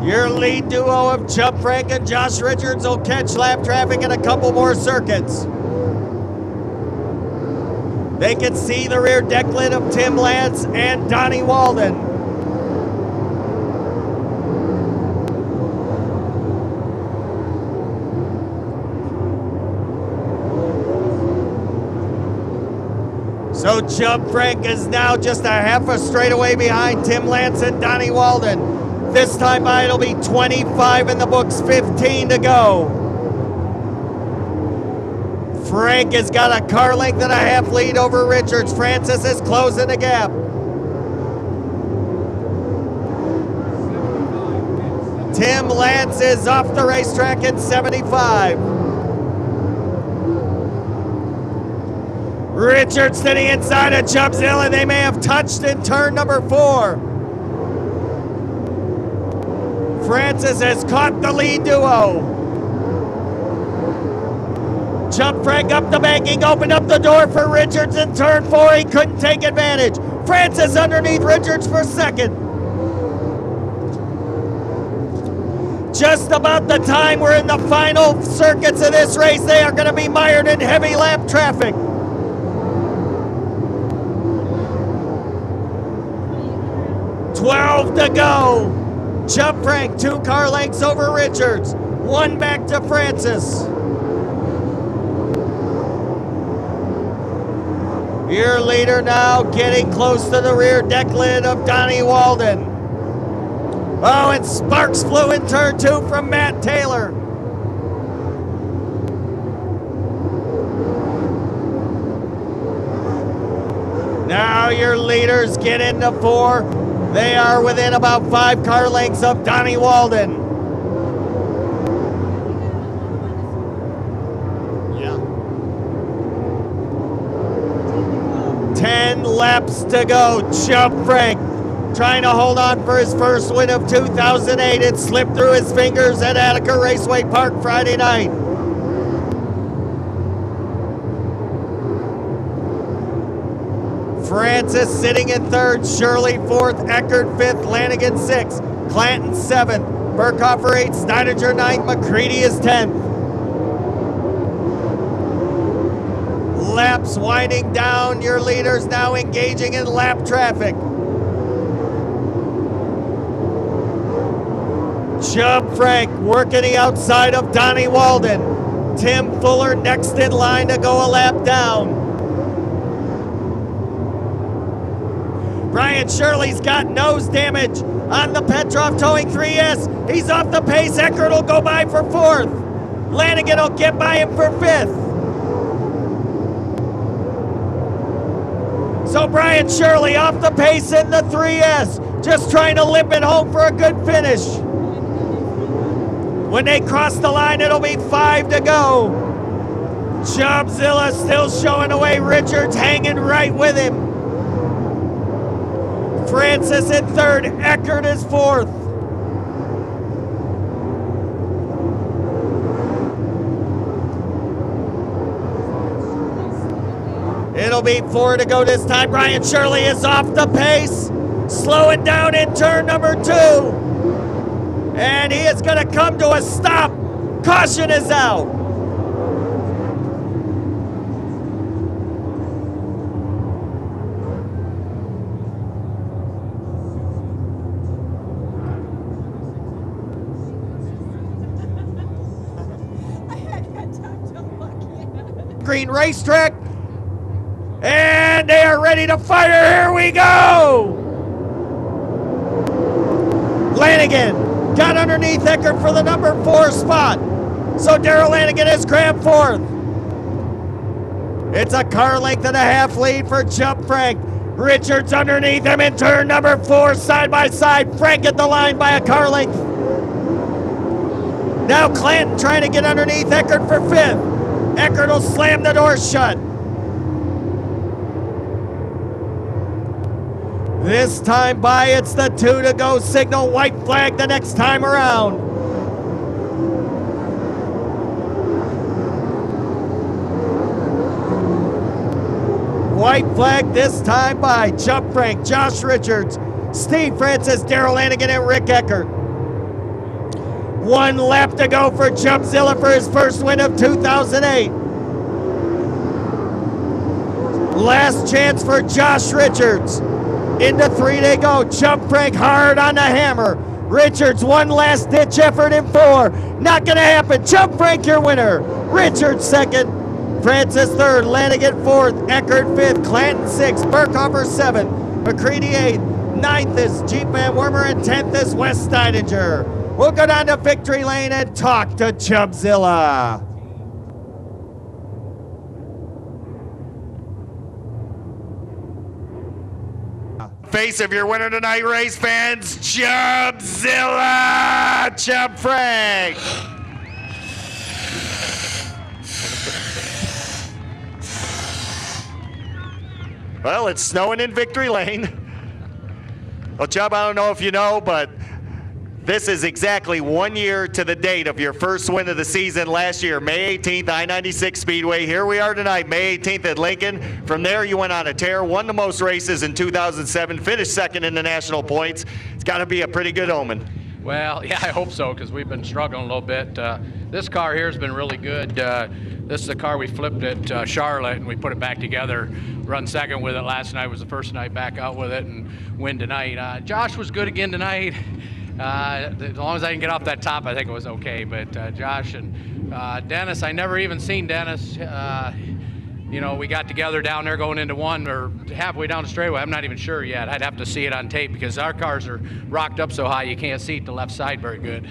Your lead duo of Jump Frank and Josh Richards will catch lap traffic in a couple more circuits. They can see the rear deck lid of Tim Lance and Donnie Walden. So Jump Frank is now just a half a straightaway behind Tim Lance and Donnie Walden. This time by it'll be 25 in the books, 15 to go. Frank has got a car length and a half lead over Richards. Francis is closing the gap. Tim Lance is off the racetrack in 75. Richards to the inside of Chubzilla. They may have touched in turn number 4. Francis has caught the lead duo. Jump Frank up the banking, opened up the door for Richards in turn 4. He couldn't take advantage. Francis underneath Richards for 2nd. Just about the time we're in the final circuits of this race, they are going to be mired in heavy lap traffic. $12 to go. Jump Frank 2 car lengths over Richards. 1 back to Francis. Your leader now getting close to the rear deck lid of Donnie Walden. Oh, and sparks flew in turn 2 from Matt Taylor. Now your leaders get into 4. They are within about 5 car lengths of Donnie Walden. 10 laps to go. Chubb Frank trying to hold on for his first win of 2008. It slipped through his fingers at Attica Raceway Park Friday night. Francis sitting in 3rd, Shirley 4th, Eckert 5th, Lanigan 6th, Clanton 7th, Burkhofer 8th, Steininger 9th, McCready is 10th. Laps winding down, your leaders now engaging in lap traffic. Chubb Frank working the outside of Donnie Walden. Tim Fuller next in line to go a lap down. Brian Shirley's got nose damage on the Petrov Towing 3S. He's off the pace. Eckert will go by for 4th. Lanigan will get by him for 5th. So Brian Shirley off the pace in the 3S, just trying to limp it home for a good finish. When they cross the line, it'll be 5 to go. Chubbzilla still showing away. Richards hanging right with him. Francis in 3rd, Eckert is 4th. It'll be 4 to go this time. Brian Shirley is off the pace, slowing down in turn number 2. And he is going to come to a stop. Caution is out. Green racetrack. And they are ready to fire. Here we go. Lanigan got underneath Eckert for the number 4 spot. So Darrell Lanigan is grabbed 4th. It's a car length and a half lead for Chubb Frank. Richards underneath him in turn number 4, side by side. Frank at the line by a car length. Now Clanton trying to get underneath Eckert for 5th. Eckert will slam the door shut. This time by, it's the 2 to go signal. White flag the next time around. White flag this time by Chubb Frank, Josh Richards, Steve Francis, Darrell Lanigan, and Rick Eckert. 1 lap to go for Chubbzilla for his first win of 2008. Last chance for Josh Richards. Into 3 they go. Chubb Frank hard on the hammer. Richards 1 last ditch effort in 4. Not gonna happen. Chubb Frank your winner. Richards 2nd. Francis 3rd. Lanigan 4th. Eckert 5th. Clanton 6th. Burkhofer 7th. McCready 8th. 9th is Jeep Van Wormer, and 10th is Wes Steininger. We'll go down to victory lane and talk to Chubbzilla. Face of your winner tonight, race fans, Chubbzilla, Chubb Frank. Well, it's snowing in victory lane. Well, Chubb, I don't know if you know, but this is exactly 1 year to the date of your first win of the season last year, May 18th, I-96 Speedway. Here we are tonight, May 18th at Lincoln. From there, you went on a tear, won the most races in 2007, finished 2nd in the national points. It's got to be a pretty good omen. Well, yeah, I hope so, because we've been struggling a little bit. This car here has been really good. This is the car we flipped at Charlotte, and we put it back together. Run 2nd with it last night. Was the first night back out with it and win tonight. Josh was good again tonight. As long as I can get off that top, I think it was okay. But Josh and Dennis, I never even seen Dennis. You know, we got together down there going into 1 or halfway down the straightaway. I'm not even sure yet. I'd have to see it on tape because our cars are rocked up so high you can't see it the left side very good.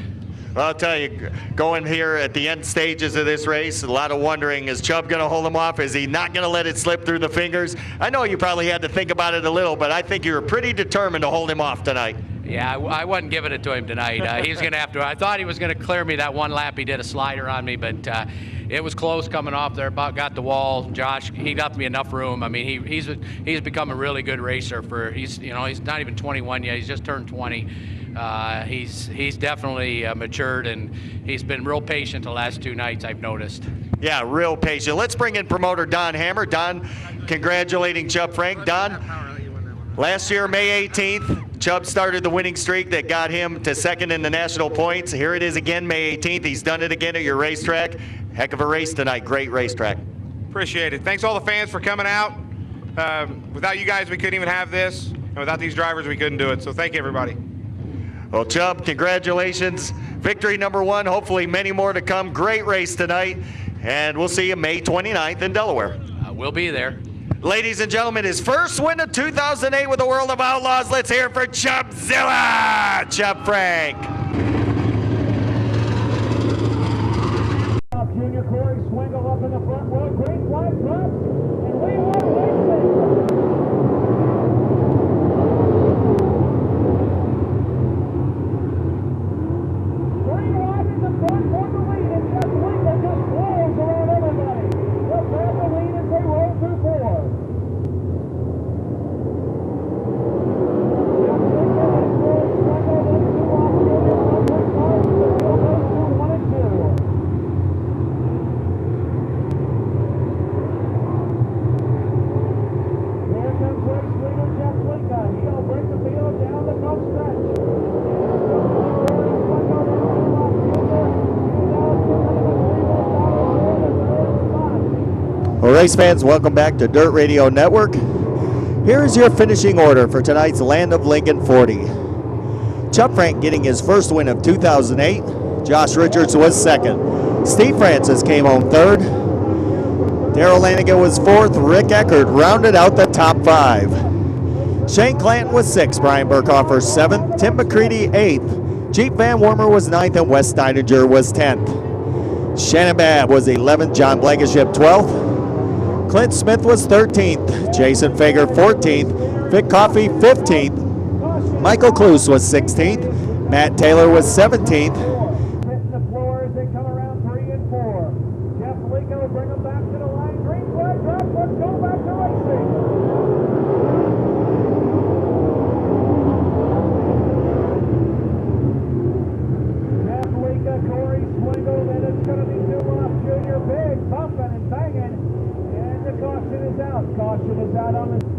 Well, I'll tell you, going here at the end stages of this race, a lot of wondering, is Chubb going to hold him off? Is he not going to let it slip through the fingers? I know you probably had to think about it a little, but I think you were pretty determined to hold him off tonight. Yeah, I wasn't giving it to him tonight. He's going to have to. I thought he was going to clear me that one lap. He did a slider on me, but it was close coming off there. About got the wall. Josh, he left me enough room. I mean, he's become a really good racer. He's not even 21 yet. He's just turned 20. He's definitely matured, and he's been real patient the last 2 nights, I've noticed. Yeah, real patient. Let's bring in promoter Don Hammer. Don, congratulating Chubb Frank. Don, last year, May 18th, Chubb started the winning streak that got him to second in the national points. Here it is again, May 18th. He's done it again at your racetrack. Heck of a race tonight. Great racetrack. Appreciate it. Thanks all the fans for coming out. Without you guys, we couldn't even have this. And without these drivers, we couldn't do it. So thank you, everybody. Well, Chubb, congratulations. Victory number 1. Hopefully many more to come. Great race tonight. And we'll see you May 29th in Delaware. We'll be there. Ladies and gentlemen, his first win of 2008 with the World of Outlaws. Let's hear it for Chubbzilla, Chubb Frank. Junior Corey Swingle up in the front row. Green flag drops, and we are racing. Green light in the front for the lead, and Jeff Swingle just blows around everybody. They'll grab the lead as they roll through 4. Jeff Swingle and Corey Swingle, then 2 off Junior Corey cars, so they'll go through 1 and 2. Here comes race leader Jeff Lincoln. He'll bring the field down the front stretch. Well, race fans, welcome back to Dirt Radio Network. Here is your finishing order for tonight's Land of Lincoln 40. Chubb Frank getting his first win of 2008. Josh Richards was second. Steve Francis came home third. Darrell Lanigan was fourth. Rick Eckert rounded out the top 5. Shane Clanton was 6th. Brian Burkhofer 7th. Tim McCready 8th. Jeep Van Wormer was 9th, and Wes Steininger was 10th. Shannon Babb was 11th. John Blankenship 12th. Clint Smith was 13th. Jason Fager 14th. Vic Coffey 15th. Michael Kloos was 16th. Matt Taylor was 17th. Hitting the floor as they come around 3 and 4. Jeff Lincoln will bring them back to the line. Green flag drop. Let's go back to racing. Jeff Lincoln, Corey Swingle, then it's going to be 2 off Junior. Big bumping and banging. And the caution is out. Caution is out on the...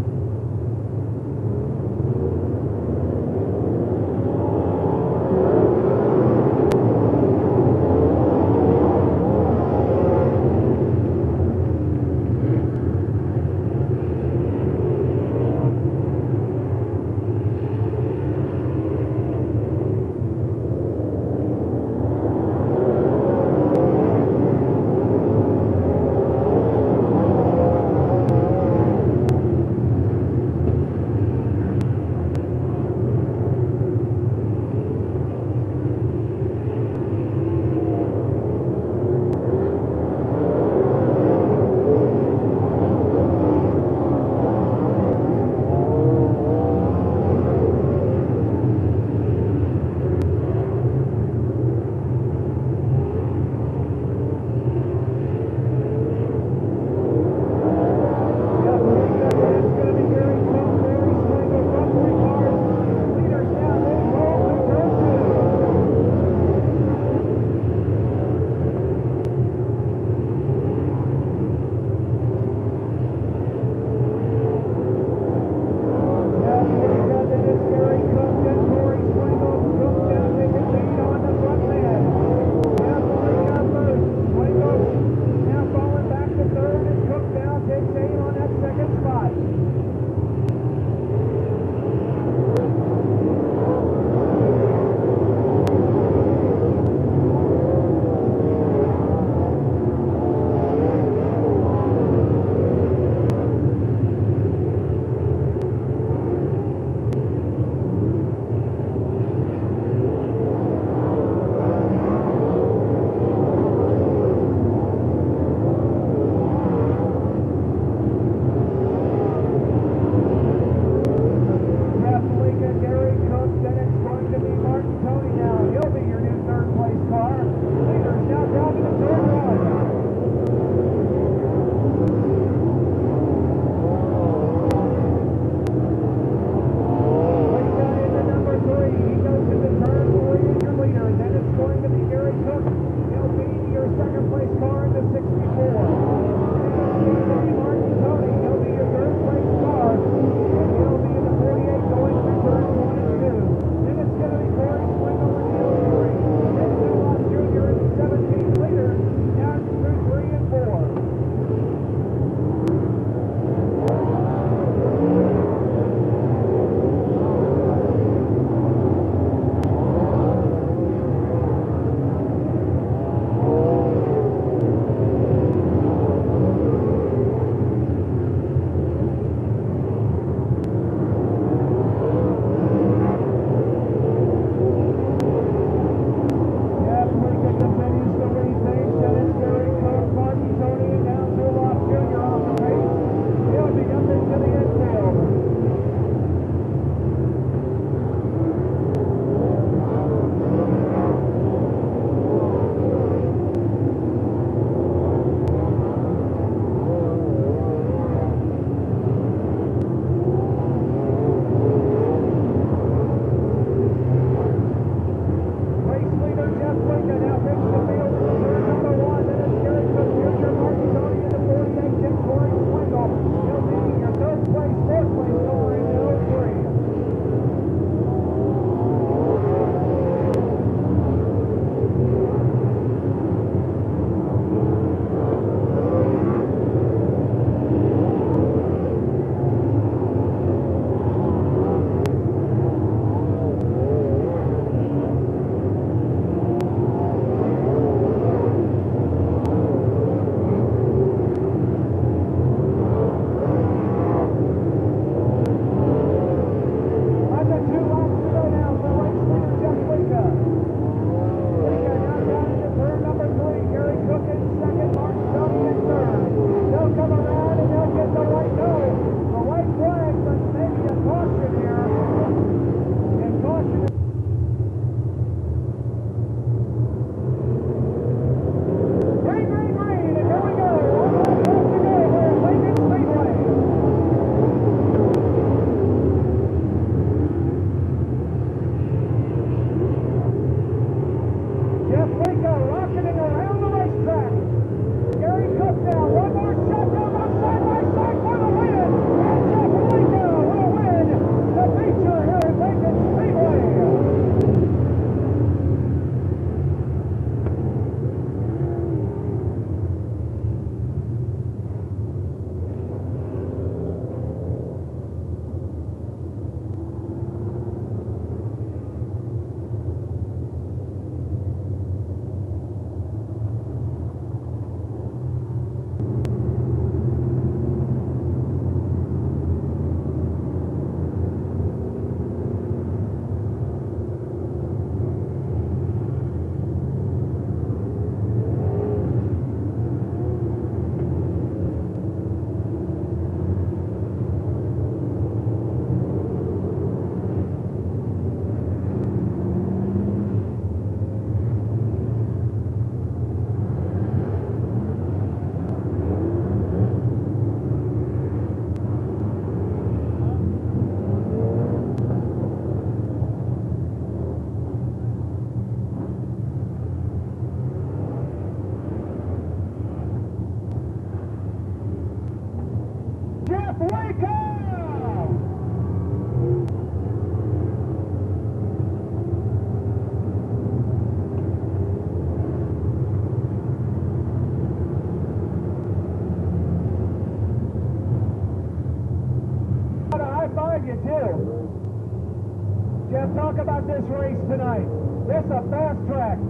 Jeff, talk about this race tonight. This is a fast track.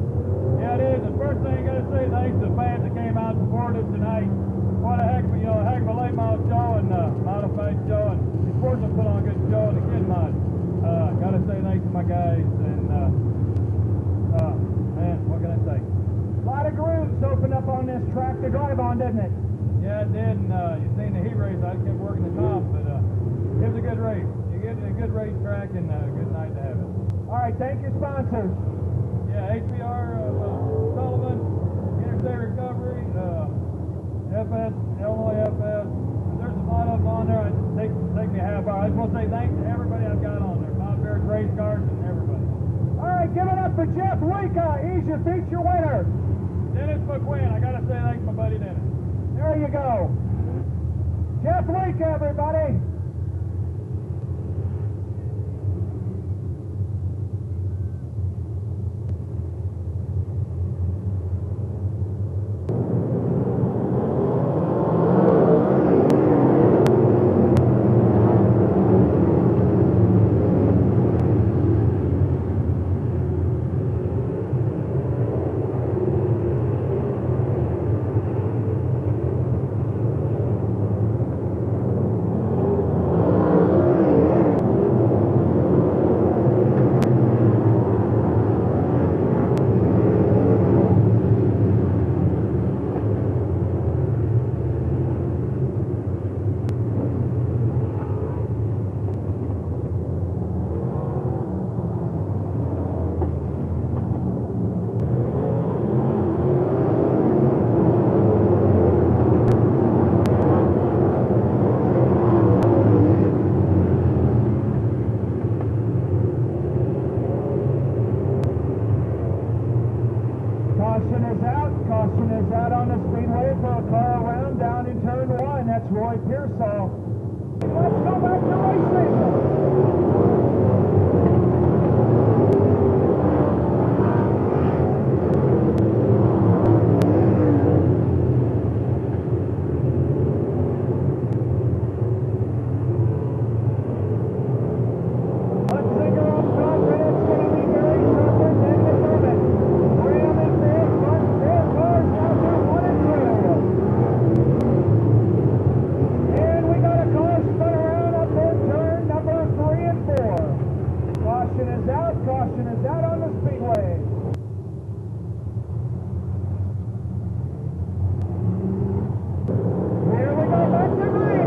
Yeah, it is. The first thing I got to say, thanks to the fans that came out and supported us tonight. What a heck of a late model show and modified show, and the Sportsman put on a good show and the kid mod. Got to say thanks to my guys, and man, what can I say? A lot of grooves opened up on this track to drive on, didn't it? Yeah, it did, and you seen the heat race. I kept working the top, but it was a good race. You get a good race track and a good night to have it. All right, thank your sponsors. Yeah, HBR, Sullivan, Interstate Recovery, FS, Illinois FS. There's a lot of them on there. It take me a half hour. I just want to say thanks to everybody I've got on there. Bob Bear's race cars and everybody. All right, give it up for Jeff Wika. He's your feature winner. Dennis McQuinn. I got to say thanks to my buddy Dennis. There you go. Jeff Wika, everybody. Caution is out on the Speedway for a car around down in turn 1. That's Roy Pearsall. Let's go back to racing. Caution is out on the Speedway. Here we go, back to green.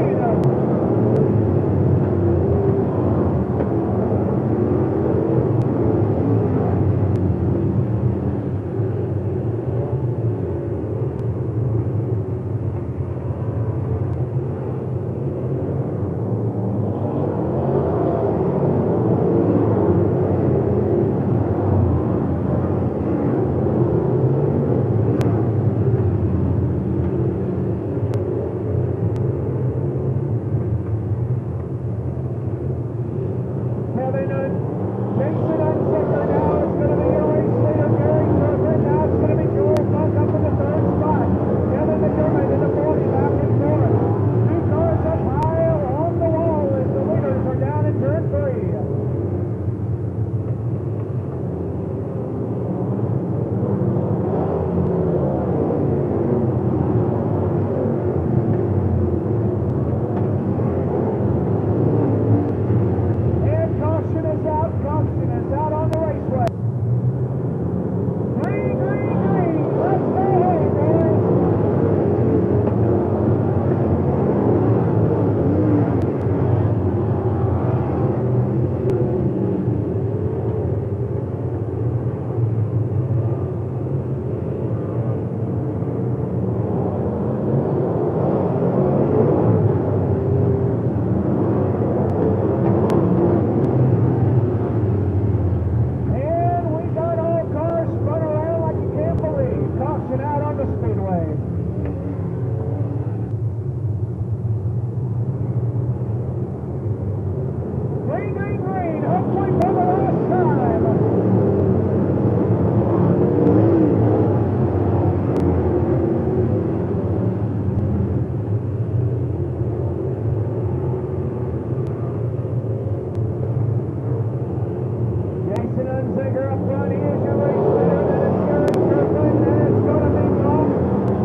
Jason Unziger up front. He is your race leader. Then it's Gary Kirkland. Then it's going to be Tom.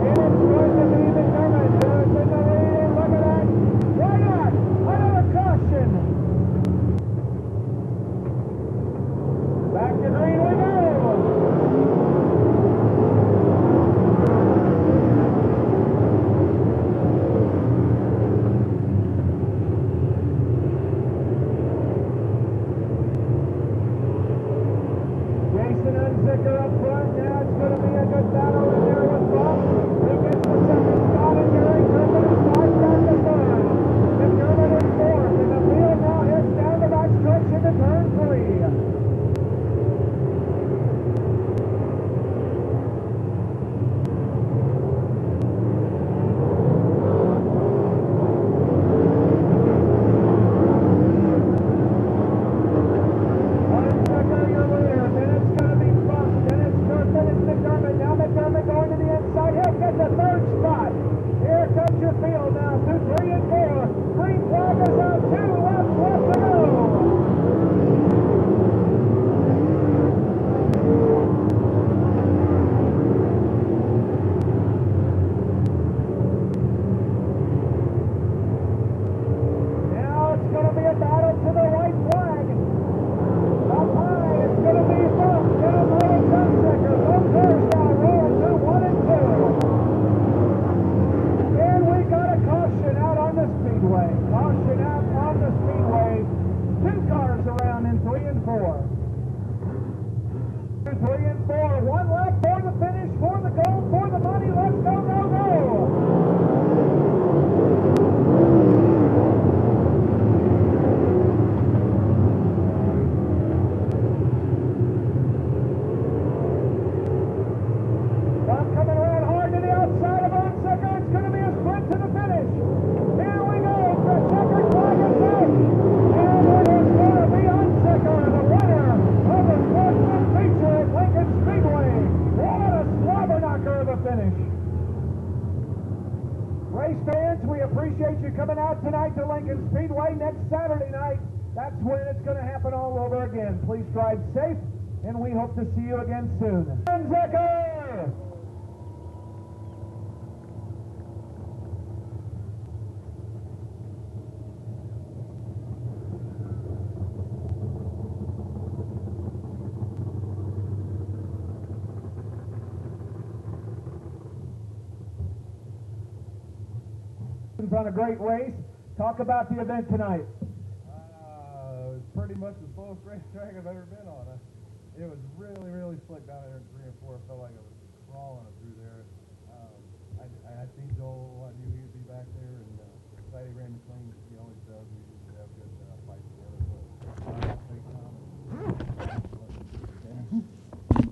And it's going to be McDermott. Who's in the lead. Look at that. Why not? Another caution. Back to green we go. Jason Unzicker up front. Now it's going to be a good battle in there with Bob. He gets the second spot, and Gary Kirkland is marked down to third. McDermott is fourth, and the field now heads down the back stretch into turn 3. Speedway next Saturday night. That's when it's going to happen all over again. Please drive safe, and we hope to see you again soon. Unzicker! On a great race. Talk about the event tonight. It was pretty much the slowest racetrack I've ever been on. It was really, really slick down there in 3 and 4. It felt like I was crawling it through there. I seen Joel. I knew he'd be back there, and glad he ran clean. He always does. We usually have good fights together.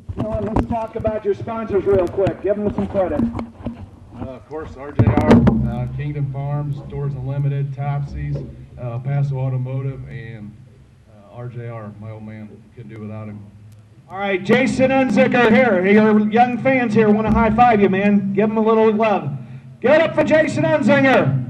You know what, let's talk about your sponsors real quick. Give them some credit. Of course, RJR, Kingdom Farms, Doors Unlimited, Topsies, Paso Automotive, and RJR, my old man. Couldn't do without him. All right, Jason Unzicker here. Your young fans here want to high-five you, man. Give them a little love. Give it up for Jason Unzicker.